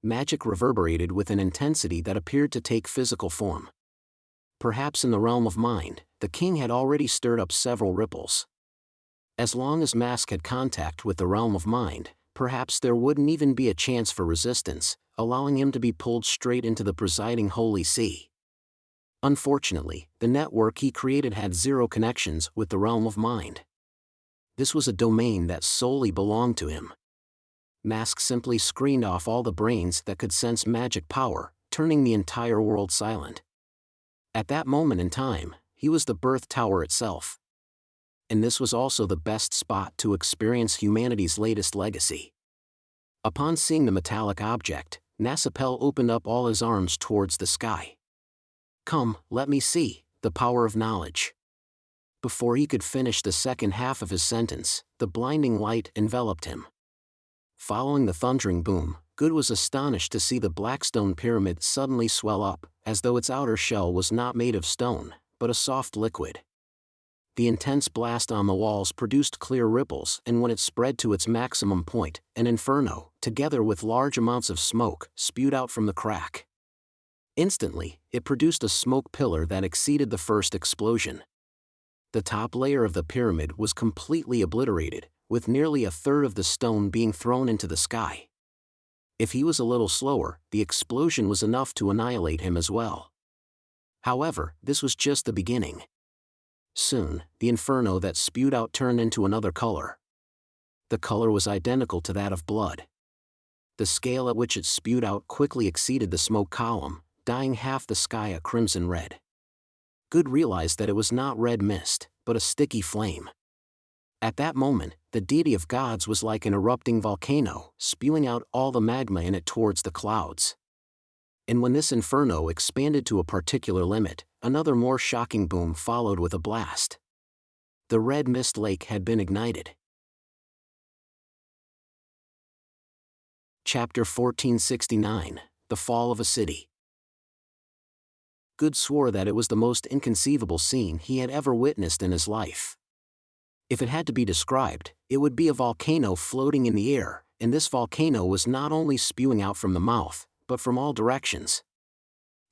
Magic reverberated with an intensity that appeared to take physical form. Perhaps in the realm of mind, the king had already stirred up several ripples. As long as Mask had contact with the realm of mind, perhaps there wouldn't even be a chance for resistance, allowing him to be pulled straight into the presiding Holy See. Unfortunately, the network he created had zero connections with the realm of mind. This was a domain that solely belonged to him. Mask simply screened off all the brains that could sense magic power, turning the entire world silent. At that moment in time, he was the birth tower itself. And this was also the best spot to experience humanity's latest legacy. Upon seeing the metallic object, Nasapel opened up all his arms towards the sky. "Come, let me see, the power of knowledge." Before he could finish the second half of his sentence, the blinding light enveloped him. Following the thundering boom, Good was astonished to see the Blackstone Pyramid suddenly swell up, as though its outer shell was not made of stone, but a soft liquid. The intense blast on the walls produced clear ripples, and when it spread to its maximum point, an inferno, together with large amounts of smoke, spewed out from the crack. Instantly, it produced a smoke pillar that exceeded the first explosion. The top layer of the pyramid was completely obliterated, with nearly a third of the stone being thrown into the sky. If he was a little slower, the explosion was enough to annihilate him as well. However, this was just the beginning. Soon, the inferno that spewed out turned into another color. The color was identical to that of blood. The scale at which it spewed out quickly exceeded the smoke column, dyeing half the sky a crimson red. Good realized that it was not red mist, but a sticky flame. At that moment, the deity of gods was like an erupting volcano, spewing out all the magma in it towards the clouds. And when this inferno expanded to a particular limit, another more shocking boom followed with a blast. The red mist lake had been ignited. Chapter 1469, The Fall of a City. Good swore that it was the most inconceivable scene he had ever witnessed in his life. If it had to be described, it would be a volcano floating in the air, and this volcano was not only spewing out from the mouth, but from all directions.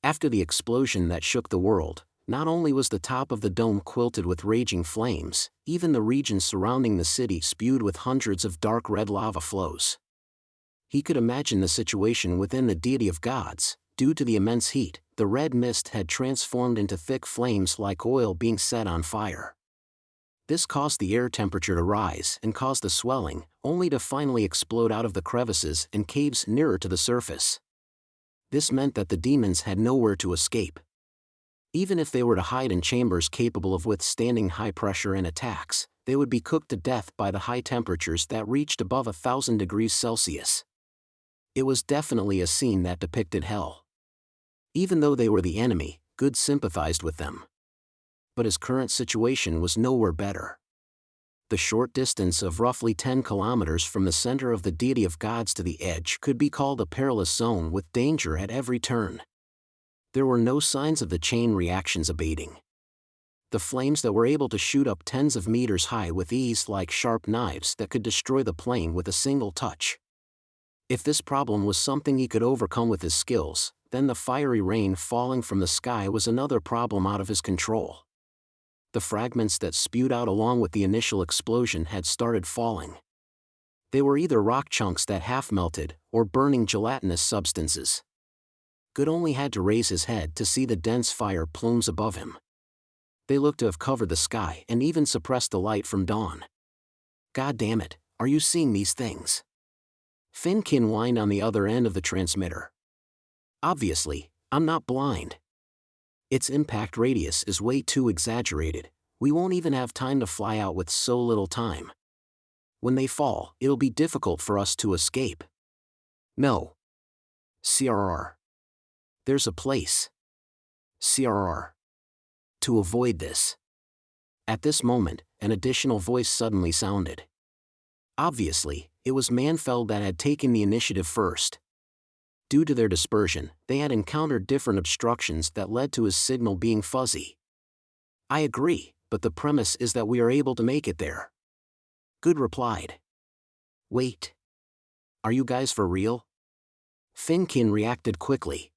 After the explosion that shook the world, not only was the top of the dome quilted with raging flames, even the region surrounding the city spewed with hundreds of dark red lava flows. He could imagine the situation within the deity of gods. Due to the immense heat, the red mist had transformed into thick flames like oil being set on fire. This caused the air temperature to rise and caused the swelling, only to finally explode out of the crevices and caves nearer to the surface. This meant that the demons had nowhere to escape. Even if they were to hide in chambers capable of withstanding high pressure and attacks, they would be cooked to death by the high temperatures that reached above 1,000 degrees Celsius. It was definitely a scene that depicted hell. Even though they were the enemy, Good sympathized with them. But his current situation was nowhere better. The short distance of roughly 10 kilometers from the center of the deity of gods to the edge could be called a perilous zone with danger at every turn. There were no signs of the chain reactions abating. The flames that were able to shoot up tens of meters high with ease like sharp knives that could destroy the plane with a single touch. If this problem was something he could overcome with his skills, then the fiery rain falling from the sky was another problem out of his control. The fragments that spewed out along with the initial explosion had started falling. They were either rock chunks that half-melted, or burning gelatinous substances. Good only had to raise his head to see the dense fire plumes above him. They looked to have covered the sky and even suppressed the light from dawn. God damn it, are you seeing these things? Finkin whined on the other end of the transmitter. Obviously, I'm not blind. Its impact radius is way too exaggerated. We won't even have time to fly out with so little time. When they fall, it'll be difficult for us to escape. No. CRR. There's a place. CRR. To avoid this. At this moment, an additional voice suddenly sounded. Obviously, it was Manfeld that had taken the initiative first. Due to their dispersion, they had encountered different obstructions that led to his signal being fuzzy. I agree, but the premise is that we are able to make it there. Good replied. Wait. Are you guys for real? Finkin reacted quickly.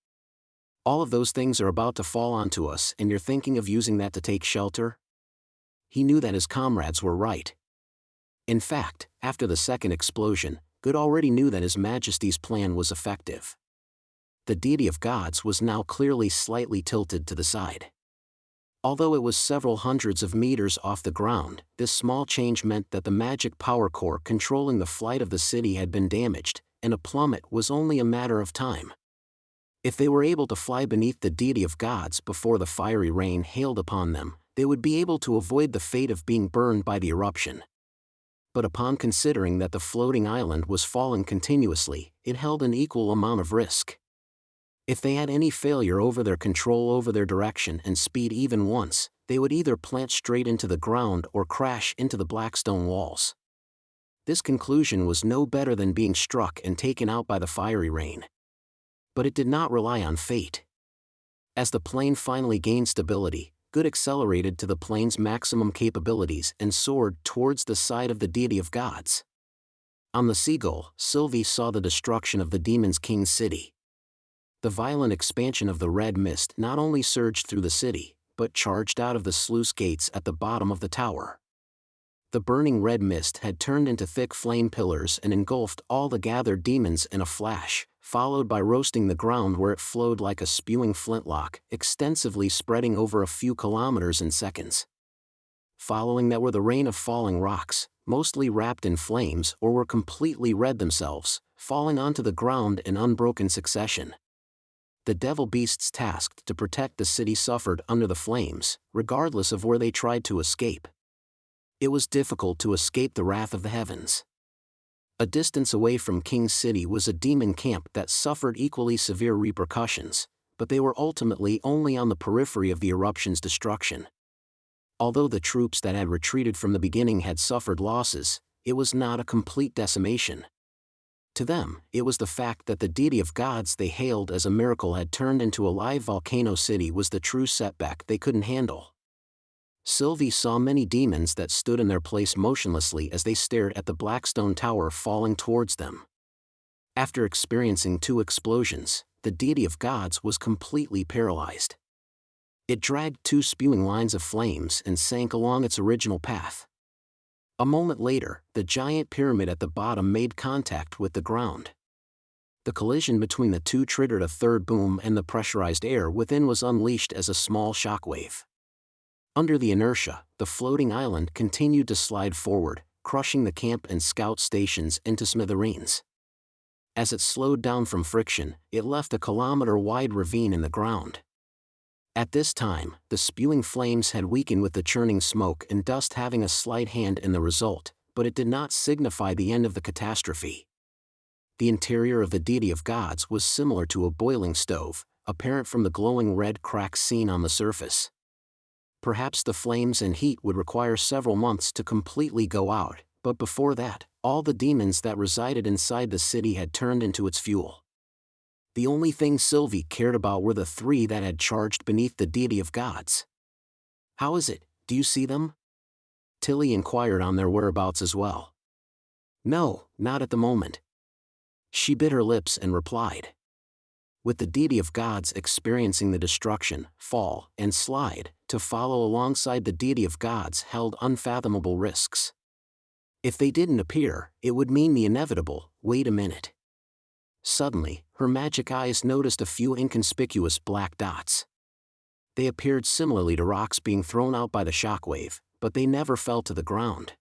All of those things are about to fall onto us and you're thinking of using that to take shelter? He knew that his comrades were right. In fact, after the second explosion, Good already knew that His Majesty's plan was effective. The deity of gods was now clearly slightly tilted to the side. Although it was several hundreds of meters off the ground, this small change meant that the magic power core controlling the flight of the city had been damaged, and a plummet was only a matter of time. If they were able to fly beneath the deity of gods before the fiery rain hailed upon them, they would be able to avoid the fate of being burned by the eruption. But upon considering that the floating island was falling continuously, it held an equal amount of risk. If they had any failure over their control over their direction and speed even once, they would either plant straight into the ground or crash into the black stone walls. This conclusion was no better than being struck and taken out by the fiery rain. But it did not rely on fate. As the plane finally gained stability, Good accelerated to the plane's maximum capabilities and soared towards the side of the deity of gods. On the Seagull, Sylvie saw the destruction of the Demon's King's city. The violent expansion of the red mist not only surged through the city, but charged out of the sluice gates at the bottom of the tower. The burning red mist had turned into thick flame pillars and engulfed all the gathered demons in a flash, followed by roasting the ground where it flowed like a spewing flintlock, extensively spreading over a few kilometers in seconds. Following that were the rain of falling rocks, mostly wrapped in flames or were completely red themselves, falling onto the ground in unbroken succession. The devil beasts tasked to protect the city suffered under the flames, regardless of where they tried to escape. It was difficult to escape the wrath of the heavens. A distance away from King's City was a demon camp that suffered equally severe repercussions, but they were ultimately only on the periphery of the eruption's destruction. Although the troops that had retreated from the beginning had suffered losses, it was not a complete decimation. To them, it was the fact that the deity of gods they hailed as a miracle had turned into a live volcano city was the true setback they couldn't handle. Sylvie saw many demons that stood in their place motionlessly as they stared at the Blackstone Tower falling towards them. After experiencing 2 explosions, the deity of gods was completely paralyzed. It dragged 2 spewing lines of flames and sank along its original path. A moment later, the giant pyramid at the bottom made contact with the ground. The collision between the 2 triggered a third boom and the pressurized air within was unleashed as a small shockwave. Under the inertia, the floating island continued to slide forward, crushing the camp and scout stations into smithereens. As it slowed down from friction, it left a kilometer-wide ravine in the ground. At this time, the spewing flames had weakened with the churning smoke and dust having a slight hand in the result, but it did not signify the end of the catastrophe. The interior of the deity of gods was similar to a boiling stove, apparent from the glowing red cracks seen on the surface. Perhaps the flames and heat would require several months to completely go out, but before that, all the demons that resided inside the city had turned into its fuel. The only thing Sylvie cared about were the 3 that had charged beneath the deity of gods. "How is it, do you see them?" Tilly inquired on their whereabouts as well. "No, not at the moment." She bit her lips and replied. With the deity of gods experiencing the destruction, fall, and slide, to follow alongside the deity of gods held unfathomable risks. If they didn't appear, it would mean the inevitable, "Wait a minute." Suddenly, her magic eyes noticed a few inconspicuous black dots. They appeared similarly to rocks being thrown out by the shockwave, but they never fell to the ground.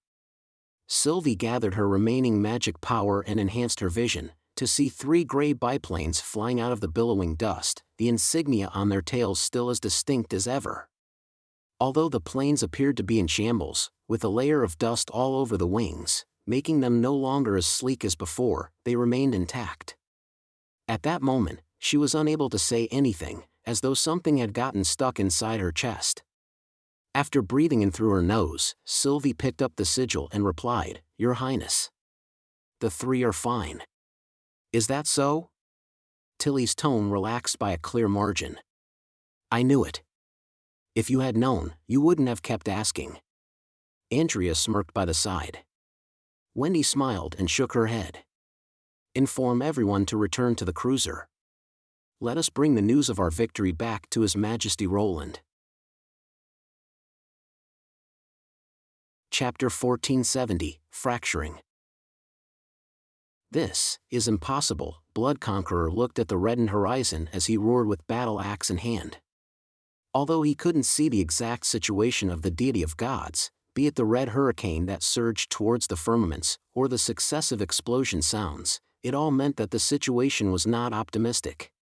Sylvie gathered her remaining magic power and enhanced her vision, to see 3 gray biplanes flying out of the billowing dust, the insignia on their tails still as distinct as ever. Although the planes appeared to be in shambles, with a layer of dust all over the wings, making them no longer as sleek as before, they remained intact. At that moment, she was unable to say anything, as though something had gotten stuck inside her chest. After breathing in through her nose, Sylvie picked up the sigil and replied, "Your Highness. The 3 are fine." "Is that so?" Tilly's tone relaxed by a clear margin. "I knew it. If you had known, you wouldn't have kept asking." Andrea smirked by the side. Wendy smiled and shook her head. "Inform everyone to return to the cruiser. Let us bring the news of our victory back to His Majesty Roland." Chapter 1470, Fracturing. "This is impossible," Blood Conqueror looked at the reddened horizon as he roared with battle axe in hand. Although he couldn't see the exact situation of the deity of gods, be it the red hurricane that surged towards the firmaments, or the successive explosion sounds, it all meant that the situation was not optimistic.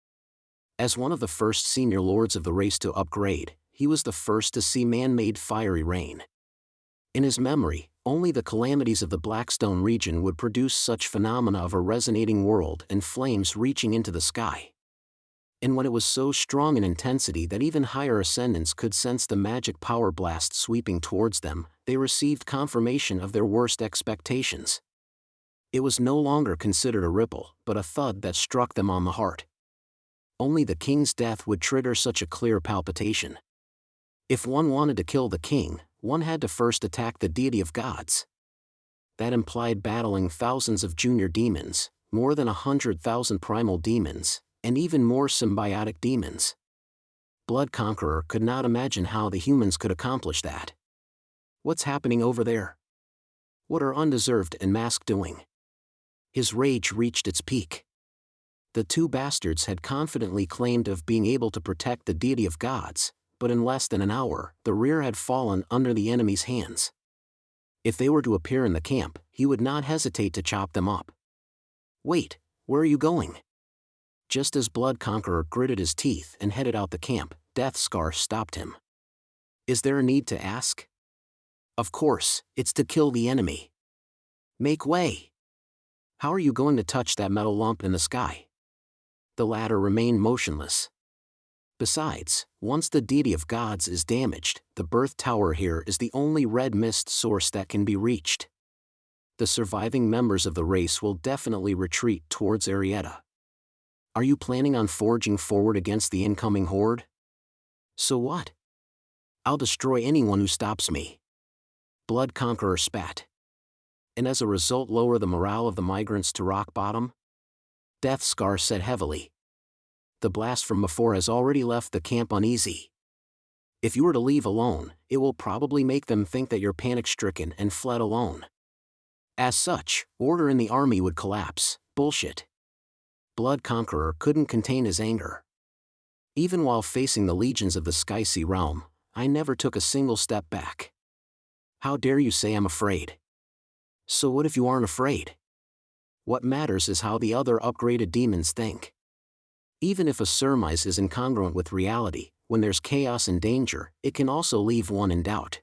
As one of the first senior lords of the race to upgrade, he was the first to see man-made fiery rain. In his memory, only the calamities of the Blackstone region would produce such phenomena of a resonating world and flames reaching into the sky. And when it was so strong in intensity that even higher ascendants could sense the magic power blast sweeping towards them, they received confirmation of their worst expectations. It was no longer considered a ripple, but a thud that struck them on the heart. Only the king's death would trigger such a clear palpitation. If one wanted to kill the king, one had to first attack the deity of gods. That implied battling thousands of junior demons, more than 100,000 primal demons, and even more symbiotic demons. Blood Conqueror could not imagine how the humans could accomplish that. What's happening over there? What are Undeserved and Mask doing? His rage reached its peak. The two bastards had confidently claimed of being able to protect the deity of gods, but in less than an hour, the rear had fallen under the enemy's hands. If they were to appear in the camp, he would not hesitate to chop them up. Wait, where are you going? Just as Blood Conqueror gritted his teeth and headed out the camp, Death Scar stopped him. Is there a need to ask? Of course, it's to kill the enemy. Make way! How are you going to touch that metal lump in the sky? The latter remained motionless. Besides, once the deity of gods is damaged, the birth tower here is the only red mist source that can be reached. The surviving members of the race will definitely retreat towards Arietta. Are you planning on forging forward against the incoming horde? So what? I'll destroy anyone who stops me. Blood Conqueror spat. And as a result lower the morale of the migrants to rock bottom? Death Scar said heavily. The blast from before has already left the camp uneasy. If you were to leave alone, it will probably make them think that you're panic-stricken and fled alone. As such, order in the army would collapse. Bullshit. Blood Conqueror couldn't contain his anger. Even while facing the legions of the Skysea realm, I never took a single step back. How dare you say I'm afraid? So what if you aren't afraid? What matters is how the other upgraded demons think. Even if a surmise is incongruent with reality, when there's chaos and danger, it can also leave one in doubt.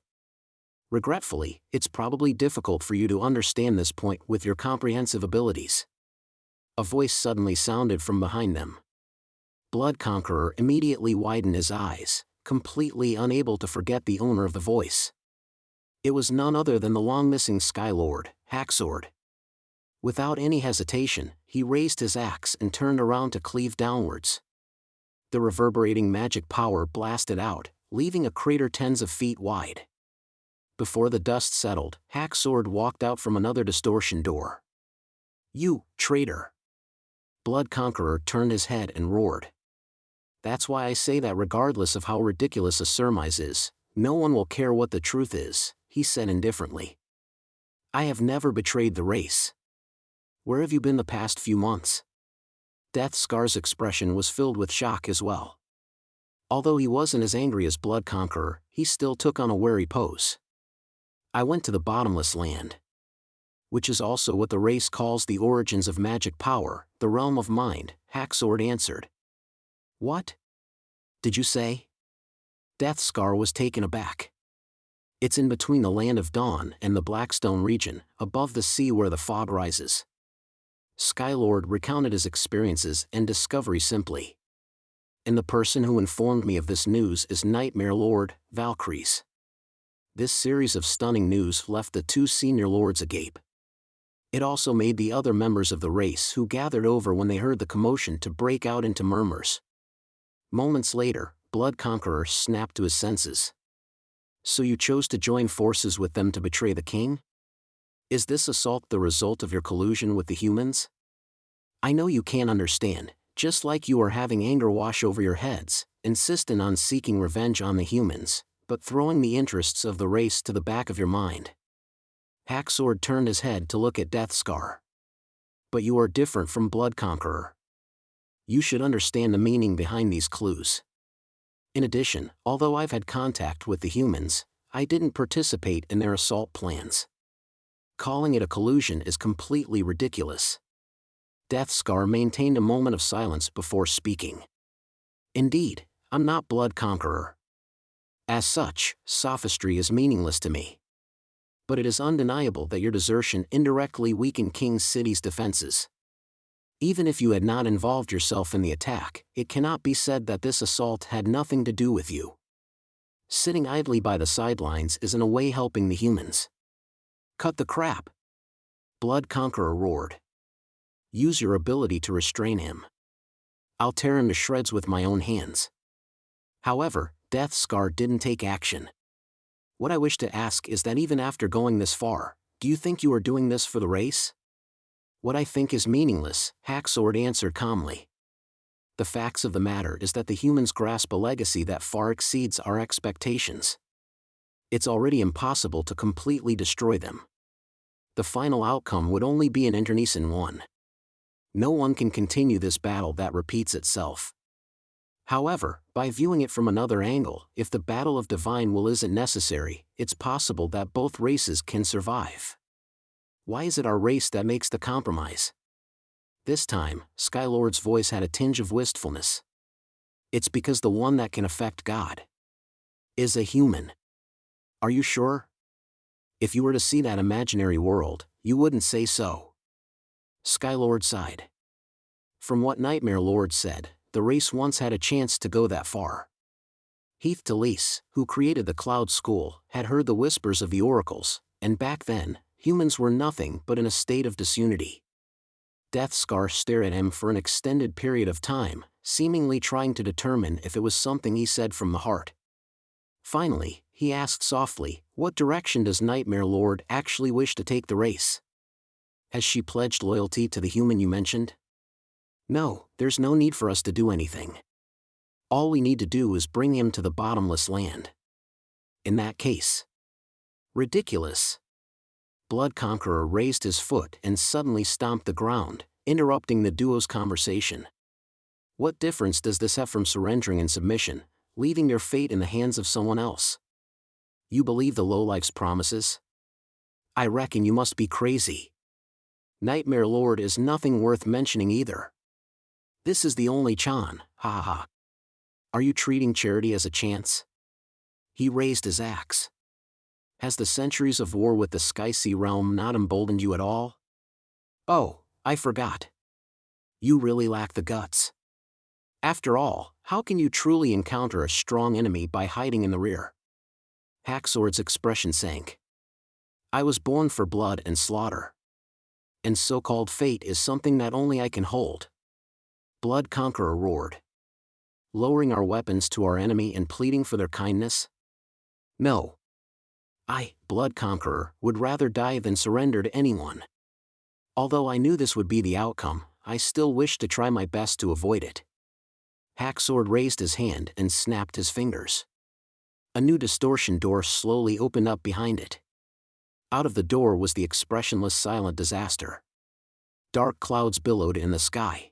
Regretfully, it's probably difficult for you to understand this point with your comprehensive abilities. A voice suddenly sounded from behind them. Blood Conqueror immediately widened his eyes, completely unable to forget the owner of the voice. It was none other than the long-missing Skylord, Hacksword. Without any hesitation, he raised his axe and turned around to cleave downwards. The reverberating magic power blasted out, leaving a crater tens of feet wide. Before the dust settled, Hacksword walked out from another distortion door. You, traitor! Blood Conqueror turned his head and roared. That's why I say that regardless of how ridiculous a surmise is, no one will care what the truth is, he said indifferently. I have never betrayed the race. Where have you been the past few months? Death Scar's expression was filled with shock as well. Although he wasn't as angry as Blood Conqueror, he still took on a wary pose. I went to the Bottomless Land. Which is also what the race calls the origins of magic power, the realm of mind, Hacksword answered. What? Did you say? Death Scar was taken aback. It's in between the Land of Dawn and the Blackstone region, above the sea where the fog rises. Skylord recounted his experiences and discovery simply. And the person who informed me of this news is Nightmare Lord, Valkyries. This series of stunning news left the two senior lords agape. It also made the other members of the race who gathered over when they heard the commotion to break out into murmurs. Moments later, Blood Conqueror snapped to his senses. So you chose to join forces with them to betray the king? Is this assault the result of your collusion with the humans? I know you can't understand, just like you are having anger wash over your heads, insistent on seeking revenge on the humans, but throwing the interests of the race to the back of your mind. Hacksword turned his head to look at Death Scar. But you are different from Blood Conqueror. You should understand the meaning behind these clues. In addition, although I've had contact with the humans, I didn't participate in their assault plans. Calling it a collusion is completely ridiculous. Death Scar maintained a moment of silence before speaking. Indeed, I'm not Blood Conqueror. As such, sophistry is meaningless to me. But it is undeniable that your desertion indirectly weakened King City's defenses. Even if you had not involved yourself in the attack, it cannot be said that this assault had nothing to do with you. Sitting idly by the sidelines is in a way helping the humans. Cut the crap! Blood Conqueror roared. Use your ability to restrain him. I'll tear him to shreds with my own hands. However, Death Scar didn't take action. What I wish to ask is that even after going this far, do you think you are doing this for the race? What I think is meaningless, Hacksword answered calmly. The facts of the matter is that the humans grasp a legacy that far exceeds our expectations. It's already impossible to completely destroy them. The final outcome would only be an internecine one. No one can continue this battle that repeats itself. However, by viewing it from another angle, if the battle of divine will isn't necessary, it's possible that both races can survive. Why is it our race that makes the compromise? This time, Skylord's voice had a tinge of wistfulness. It's because the one that can affect God is a human. Are you sure? If you were to see that imaginary world, you wouldn't say so. Skylord sighed. From what Nightmare Lord said, the race once had a chance to go that far. Heath Talese, who created the Cloud School, had heard the whispers of the oracles, and back then, humans were nothing but in a state of disunity. Death Scar stared at him for an extended period of time, seemingly trying to determine if it was something he said from the heart. Finally, he asked softly, "What direction does Nightmare Lord actually wish to take the race? Has she pledged loyalty to the human you mentioned?" "No, there's no need for us to do anything. All we need to do is bring him to the bottomless land." "In that case." "Ridiculous." Blood Conqueror raised his foot and suddenly stomped the ground, interrupting the duo's conversation. "What difference does this have from surrendering in submission, leaving your fate in the hands of someone else? You believe the lowlife's promises? I reckon you must be crazy. Nightmare Lord is nothing worth mentioning either. This is the only Chan, ha ha. Are you treating charity as a chance?" He raised his axe. "Has the centuries of war with the Sky Sea realm not emboldened you at all? Oh, I forgot. You really lack the guts. After all, how can you truly encounter a strong enemy by hiding in the rear?" Hacksword's expression sank. "I was born for blood and slaughter. And so-called fate is something that only I can hold." Blood Conqueror roared. "Lowering our weapons to our enemy and pleading for their kindness? No. I, Blood Conqueror, would rather die than surrender to anyone. Although I knew this would be the outcome, I still wished to try my best to avoid it." Hacksword raised his hand and snapped his fingers. A new distortion door slowly opened up behind it. Out of the door was the expressionless silent disaster. Dark clouds billowed in the sky.